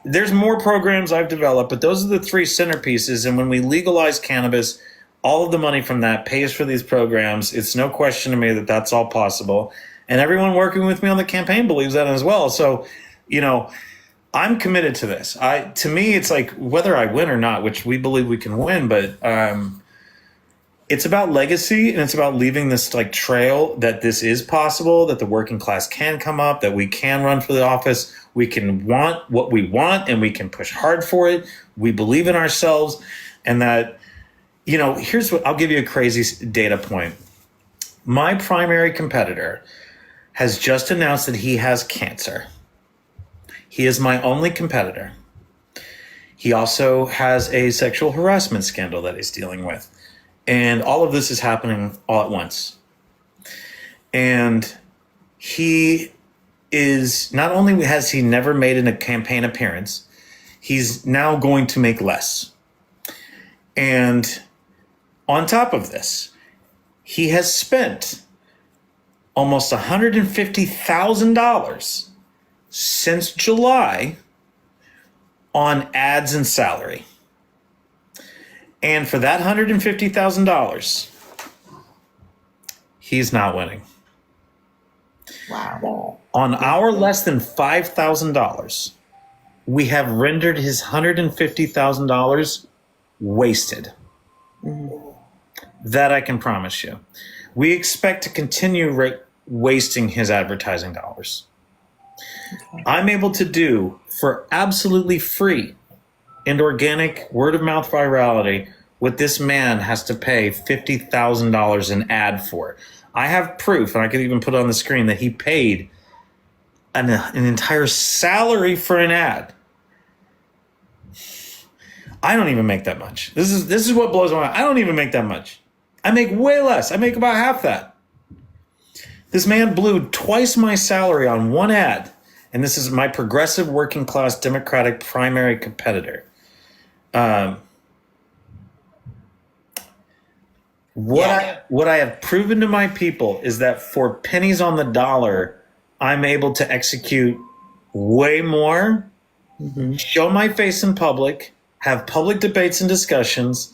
there's more programs I've developed, but those are the 3 centerpieces. And when we legalize cannabis, all of the money from that pays for these programs. It's no question to me that that's all possible. And everyone working with me on the campaign believes that as well. So, you know, I'm committed to this. To me, it's like whether I win or not, which we believe we can win, but it's about legacy, and it's about leaving this like trail that this is possible, that the working class can come up, that we can run for the office, we can want what we want, and we can push hard for it. We believe in ourselves, and that, you know, here's what I'll give you a crazy data point. My primary competitor has just announced that he has cancer. He is my only competitor. He also has a sexual harassment scandal that he's dealing with. And all of this is happening all at once. And he is, not only has he never made a campaign appearance, he's now going to make less. And on top of this, he has spent almost $150,000 since July on ads and salary. And for that $150,000, he's not winning. Wow. On our less than $5,000, we have rendered his $150,000 wasted. That I can promise you. We expect to continue wasting his advertising dollars. Okay. I'm able to do for absolutely free and organic word-of-mouth virality what this man has to pay $50,000 an ad for. I have proof, and I could even put it on the screen, that he paid an entire salary for an ad. I don't even make that much. This is what blows my mind. I don't even make that much. I make way less. I make about half that. This man blew twice my salary on one ad, and this is my progressive working class Democratic primary competitor. What I have proven to my people is that for pennies on the dollar, I'm able to execute way more, show my face in public, have public debates and discussions,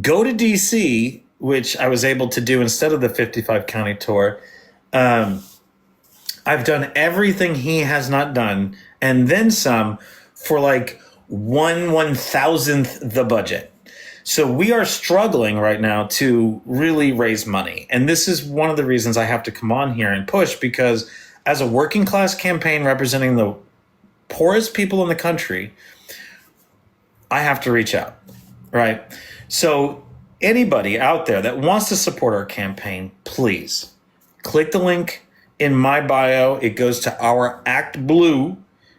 go to DC, which I was able to do instead of the 55 county tour. I've done everything he has not done, and then some, for like 1/1000th the budget. So we are struggling right now to really raise money. And this is one of the reasons I have to come on here and push, because as a working class campaign representing the poorest people in the country, I have to reach out, right? So anybody out there that wants to support our campaign, please click the link in my bio. It goes to our Act Blue,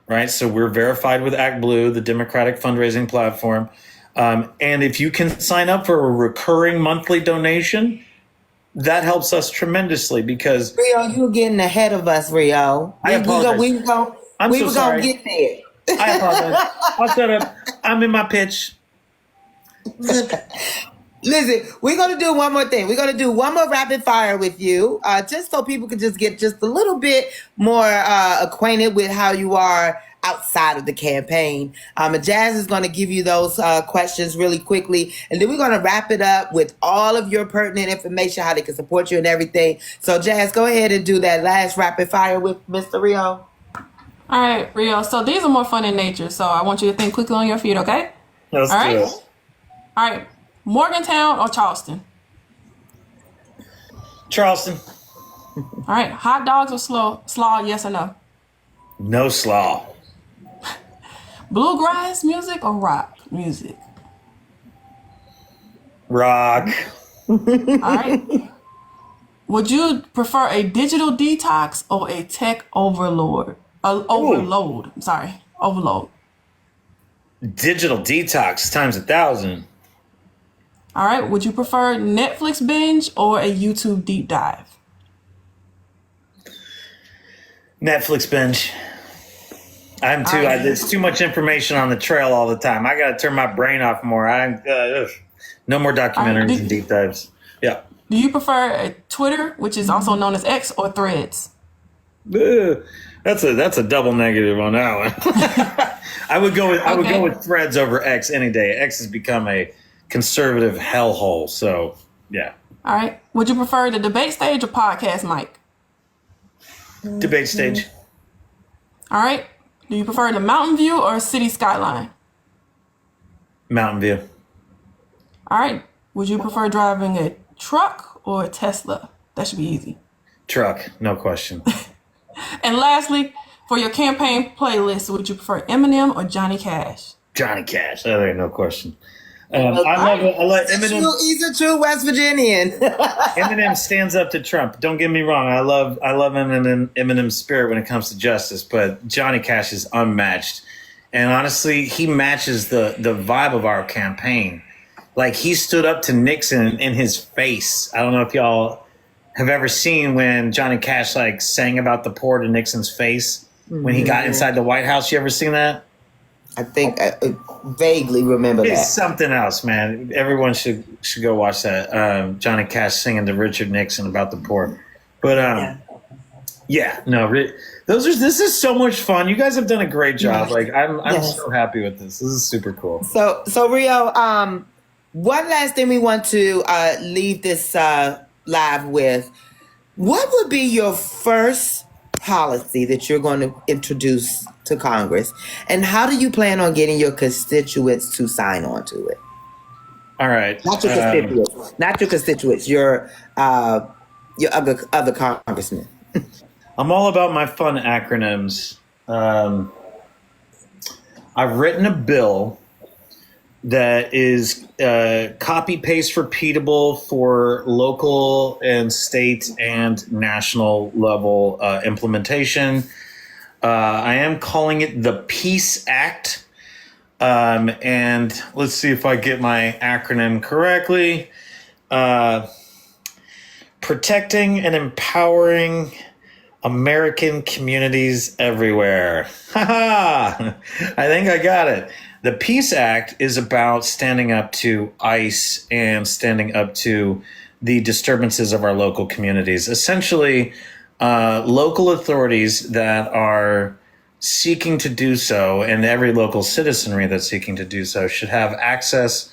right? So we're verified with Act Blue, the Democratic fundraising platform. And if you can sign up for a recurring monthly donation, that helps us tremendously, because Rio, you're getting ahead of us, Rio. I apologize. We were gonna get there. I apologize. I'll shut up. I'm in my pitch. Listen, we're going to do one more thing. We're going to do one more rapid fire with you, just so people can just get just a little bit more acquainted with how you are outside of the campaign. And Jazz is going to give you those questions really quickly, and then we're going to wrap it up with all of your pertinent information, how they can support you and everything. So, Jazz, go ahead and do that last rapid fire with Mr. Rio. All right, Rio. So these are more fun in nature, so I want you to think quickly on your feet, okay? Let's all right. do it. All right. Morgantown or Charleston? Charleston. All right. Hot dogs or slaw, yes or no? No slaw. Bluegrass music or rock music? Rock. All right. Would you prefer a digital detox or a tech overlord? Overload. I'm sorry. Overload. Digital detox times 1,000. All right. Would you prefer Netflix binge or a YouTube deep dive? Netflix binge. I'm too. Alright. There's too much information on the trail all the time. I got to turn my brain off more. No more documentaries and deep dives. Yeah. Do you prefer Twitter, which is also known as X, or Threads? That's a double negative on that one. I would go with Threads over X any day. X has become a conservative hellhole. So yeah. All right. Would you prefer the debate stage or podcast mic? Debate stage. All right. Do you prefer the mountain view or city skyline? Mountain View. All right. Would you prefer driving a truck or a Tesla? That should be easy. Truck, no question. And lastly, for your campaign playlist, would you prefer Eminem or Johnny Cash? Johnny Cash. That ain't no question. I love Eminem. He's a true West Virginian. Eminem stands up to Trump. Don't get me wrong. I love Eminem's spirit when it comes to justice, but Johnny Cash is unmatched. And honestly, he matches the vibe of our campaign. Like, he stood up to Nixon in his face. I don't know if y'all have ever seen when Johnny Cash like sang about the poor to Nixon's face when he got inside the White House. You ever seen that? I think I vaguely remember that. It's something else, man. Everyone should go watch that. Johnny Cash singing to Richard Nixon about the poor. But this is so much fun. You guys have done a great job. Like, I'm so happy with this. This is super cool. So Rio, one last thing we want to leave this live with. What would be your first policy that you're going to introduce to Congress, and how do you plan on getting your constituents to sign on to it? All right, not your constituents, your other congressmen. I'm all about my fun acronyms. I've written a bill that is copy paste repeatable for local and state and national level implementation. I am calling it the Peace Act. And let's see if I get my acronym correctly. Protecting and empowering American communities everywhere. I think I got it. The Peace Act is about standing up to ICE and standing up to the disturbances of our local communities. Essentially, local authorities that are seeking to do so, and every local citizenry that's seeking to do so, should have access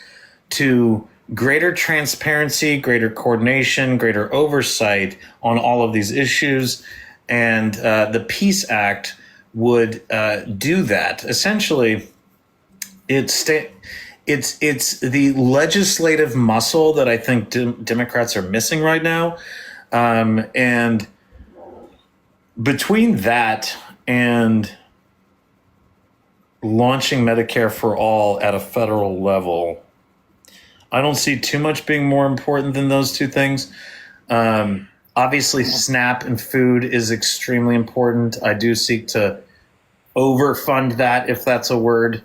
to greater transparency, greater coordination, greater oversight on all of these issues. And the Peace Act would do that. Essentially, it's the legislative muscle that I think Democrats are missing right now. And between that and launching Medicare for all at a federal level, I don't see too much being more important than those two things. Obviously, SNAP and food is extremely important. I do seek to overfund that, if that's a word.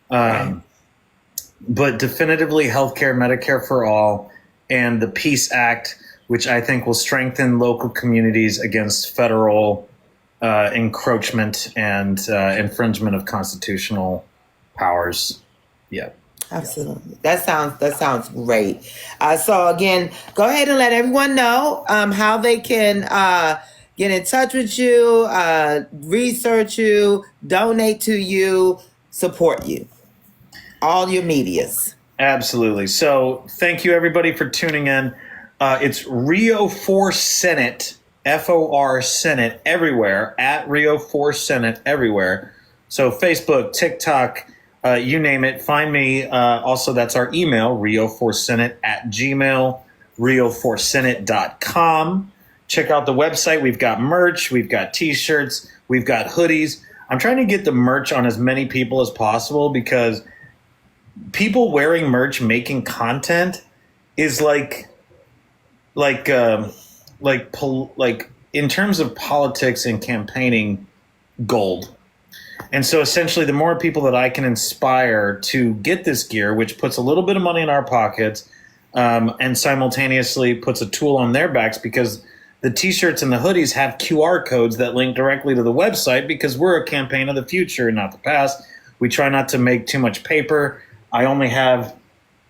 But definitively healthcare, Medicare for all, and the Peace Act, which I think will strengthen local communities against federal encroachment and infringement of constitutional powers. Yeah. Absolutely. That sounds great. So again, go ahead and let everyone know how they can get in touch with you, research you, donate to you, support you. All your medias. Absolutely. So thank you, everybody, for tuning in. It's Rio for Senate, FOR Senate everywhere, at Rio for Senate everywhere. So Facebook, TikTok, you name it, find me. Also, that's our email, rioforsenate@gmail, rioforsenate.com. Check out the website. We've got merch. We've got T-shirts. We've got hoodies. I'm trying to get the merch on as many people as possible because people wearing merch, making content is like in terms of politics and campaigning, gold. And so essentially, the more people that I can inspire to get this gear, which puts a little bit of money in our pockets, and simultaneously puts a tool on their backs, because the t-shirts and the hoodies have QR codes that link directly to the website, because we're a campaign of the future, not the past. We try not to make too much paper. I only have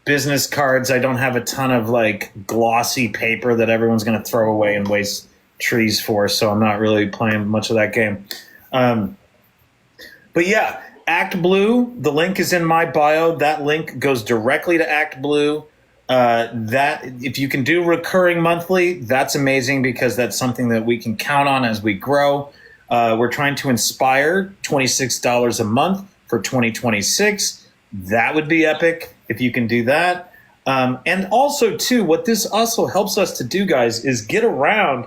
business cards. I don't have a ton of like glossy paper that everyone's going to throw away and waste trees for. So I'm not really playing much of that game. But yeah, Act Blue, the link is in my bio. That link goes directly to Act Blue. That if you can do recurring monthly, that's amazing, because that's something that we can count on as we grow. We're trying to inspire $26 a month for 2026. That would be epic if you can do that. And also, too, what this also helps us to do, guys, is get around.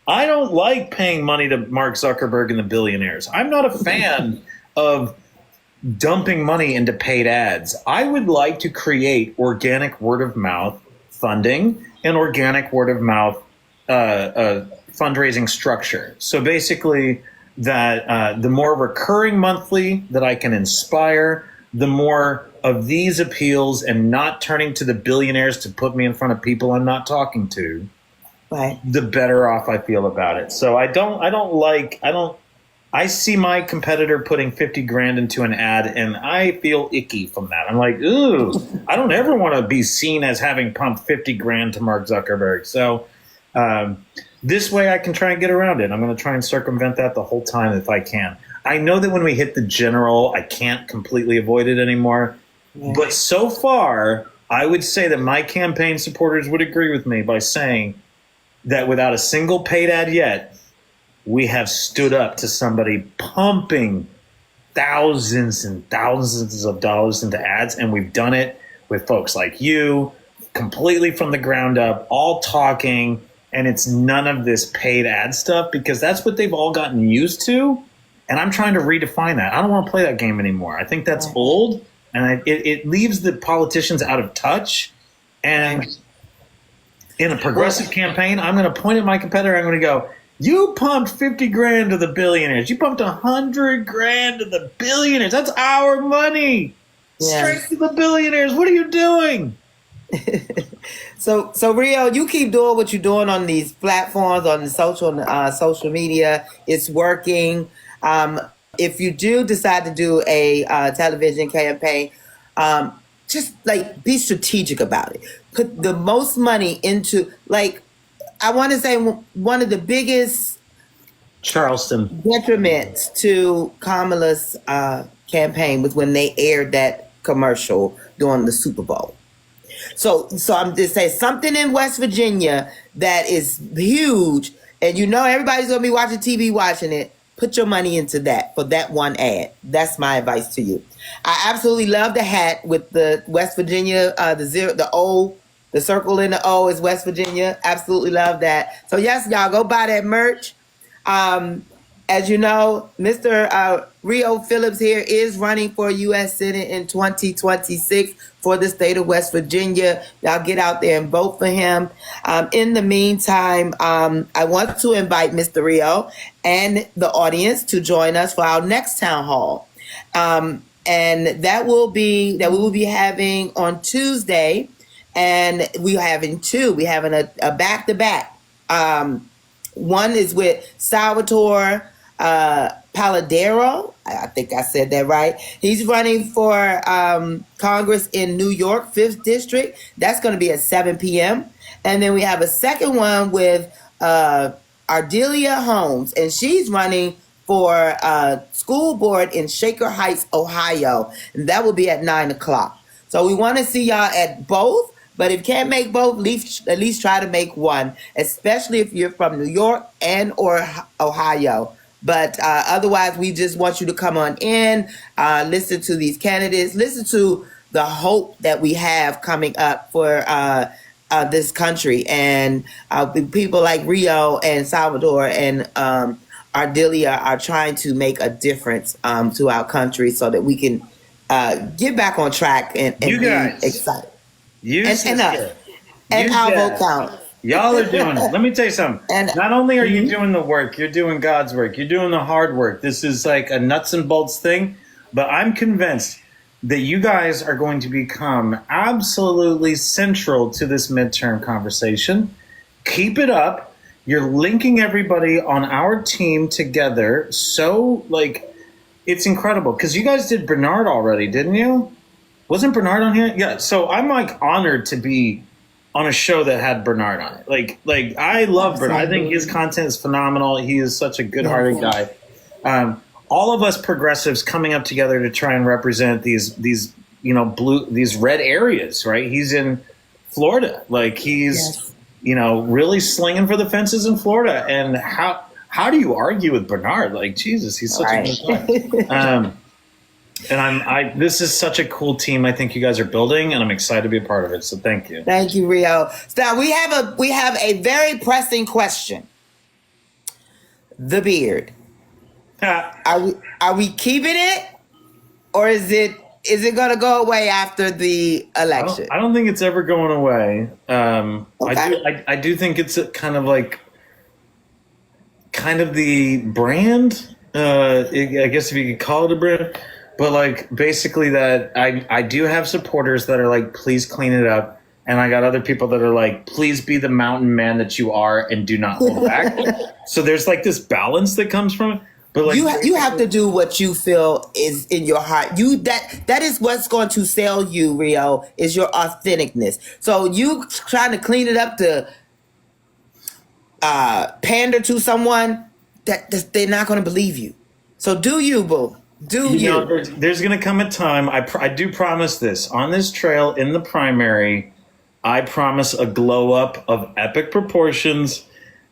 I don't like paying money to Mark Zuckerberg and the billionaires. I'm not a fan of dumping money into paid ads. I would like to create organic word of mouth funding and organic word of mouth fundraising structure. So basically, that the more recurring monthly that I can inspire, the more of these appeals, and not turning to the billionaires to put me in front of people I'm not talking to, Right. the better off I feel about it. So I see my competitor putting 50 grand into an ad, and I feel icky from that. I'm like, ooh, I don't ever want to be seen as having pumped 50 grand to Mark Zuckerberg. So this way I can try and get around it. I'm going to try and circumvent that the whole time if I can. I know that when we hit the general, I can't completely avoid it anymore. Yeah. But so far, I would say that my campaign supporters would agree with me by saying that without a single paid ad yet, we have stood up to somebody pumping thousands and thousands of dollars into ads, and we've done it with folks like you, completely from the ground up, all talking, and it's none of this paid ad stuff, because that's what they've all gotten used to, and I'm trying to redefine that. I don't want to play that game anymore. I think that's old, and it leaves the politicians out of touch, and in a progressive campaign, I'm going to point at my competitor, I'm going to go, you pumped 50 grand to the billionaires. You pumped 100 grand to the billionaires. That's our money. Straight to the billionaires. What are you doing? So Rio, you keep doing what you're doing on these platforms, on the social media. It's working. If you do decide to do a television campaign, just like be strategic about it. Put the most money into, like, I want to say one of the biggest Charleston detriments to Kamala's campaign was when they aired that commercial during the Super Bowl. So I'm just saying, something in West Virginia that is huge, and you know everybody's gonna be watching TV, watching it. Put your money into that for that one ad. That's my advice to you. I absolutely love the hat with the West Virginia, the circle in the O is West Virginia. Absolutely love that. So yes, y'all go buy that merch. As you know, Mr. Rio Phillips here is running for U.S. Senate in 2026 for the state of West Virginia. Y'all get out there and vote for him. In the meantime, I want to invite Mr. Rio and the audience to join us for our next town hall. And that we will be having on Tuesday. And we're having two. We're having a back-to-back. One is with Salvatore Paladero. I think I said that right. He's running for Congress in New York, 5th District. That's going to be at 7 p.m. And then we have a second one with Ardelia Holmes, and she's running for school board in Shaker Heights, Ohio. And that will be at 9 o'clock. So we want to see y'all at both. But if you can't make both, at least try to make one, especially if you're from New York and or Ohio. But otherwise, we just want you to come on in, listen to these candidates, listen to the hope that we have coming up for this country. And people like Rio and Salvador and Ardelia are trying to make a difference to our country, so that we can get back on track and you guys, be excited. And us. And You our vote jazz. count. Y'all are doing it. Let me tell you something. And Not only are you doing the work, you're doing God's work. You're doing the hard work. This is like a nuts and bolts thing. But I'm convinced that you guys are going to become absolutely central to this midterm conversation. Keep it up. You're linking everybody on our team together. So, like, it's incredible. Because you guys did Bernard already, didn't you? Wasn't Bernard on here? Yeah. So I'm like honored to be on a show that had Bernard on it. Like I love Bernard. I think his content is phenomenal. He is such a good-hearted guy. All of us progressives coming up together to try and represent these these red areas, right? He's in Florida. Like he's really slinging for the fences in Florida. And how do you argue with Bernard? Like Jesus, he's such a good guy. And this is such a cool team I think you guys are building, and I'm excited to be a part of it. So thank you. Thank you, Rio. Now we have a very pressing question. The beard. Are we keeping it, or is it going to go away after the election? I don't think it's ever going away. Okay. I do think it's kind of the brand. I guess if you could call it a brand. But like basically that I do have supporters that are like, please clean it up. And I got other people that are like, please be the mountain man that you are and do not hold back. So there's like this balance that comes from it. But like you have to do what you feel is in your heart. That is what's going to sell you, Rio, is your authenticness. So you trying to clean it up to pander to someone that they're not going to believe you. So do you, boo. There's going to come a time, I do promise this, on this trail in the primary, I promise a glow up of epic proportions.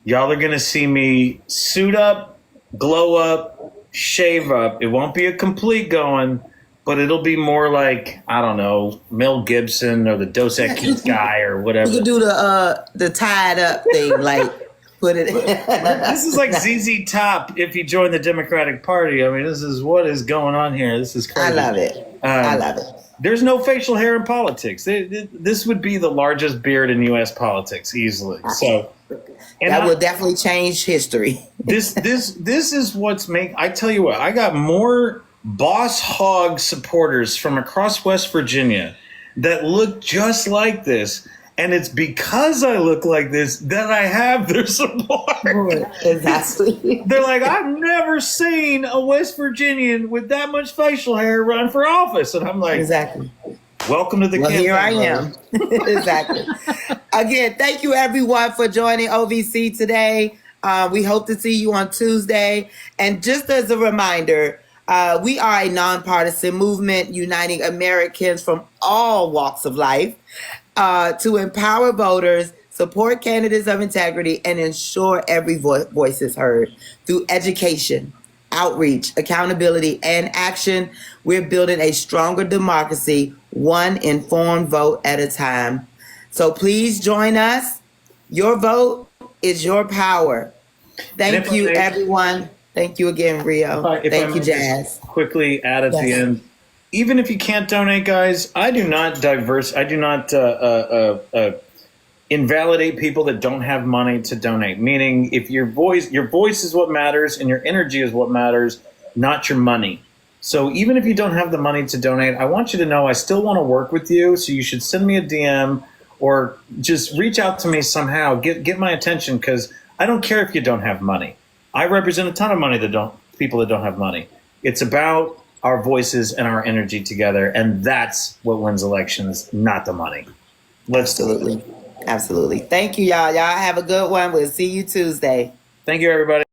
Y'all are going to see me suit up, glow up, shave up. It won't be a complete going, but it'll be more like, I don't know, Mel Gibson or the Dos Equis guy or whatever. You could do the tied up thing, like put it. This is like ZZ Top if he joined the Democratic Party. I mean, this is what is going on here. This is crazy. I love it. I love it. There's no facial hair in politics. This would be the largest beard in U.S. politics easily. So that will definitely change history. This is what's I tell you what, I got more Boss Hog supporters from across West Virginia that look just like this. And it's because I look like this that I have their support. Exactly. They're like, I've never seen a West Virginian with that much facial hair run for office. And I'm like, exactly. Welcome to the campaign. Here I am. Exactly. Again, thank you everyone for joining OVC today. We hope to see you on Tuesday. And just as a reminder, we are a nonpartisan movement uniting Americans from all walks of life to empower voters, support candidates of integrity, and ensure every voice is heard. Through education, outreach, accountability, and action, we're building a stronger democracy, one informed vote at a time. So please join us. Your vote is your power. Thank you, everyone. Thank you again, Rio. Thank you, Jazz. Quickly add at the end. Even if you can't donate, guys, I do not invalidate people that don't have money to donate. Meaning, if your voice is what matters and your energy is what matters, not your money. So even if you don't have the money to donate, I want you to know I still want to work with you. So you should send me a DM or just reach out to me somehow. Get my attention, because I don't care if you don't have money. I represent a ton of people that don't have money. It's about our voices and our energy together, and that's what wins elections, not the money. Absolutely. Thank you, y'all. Y'all have a good one. We'll see you Tuesday. Thank you, everybody.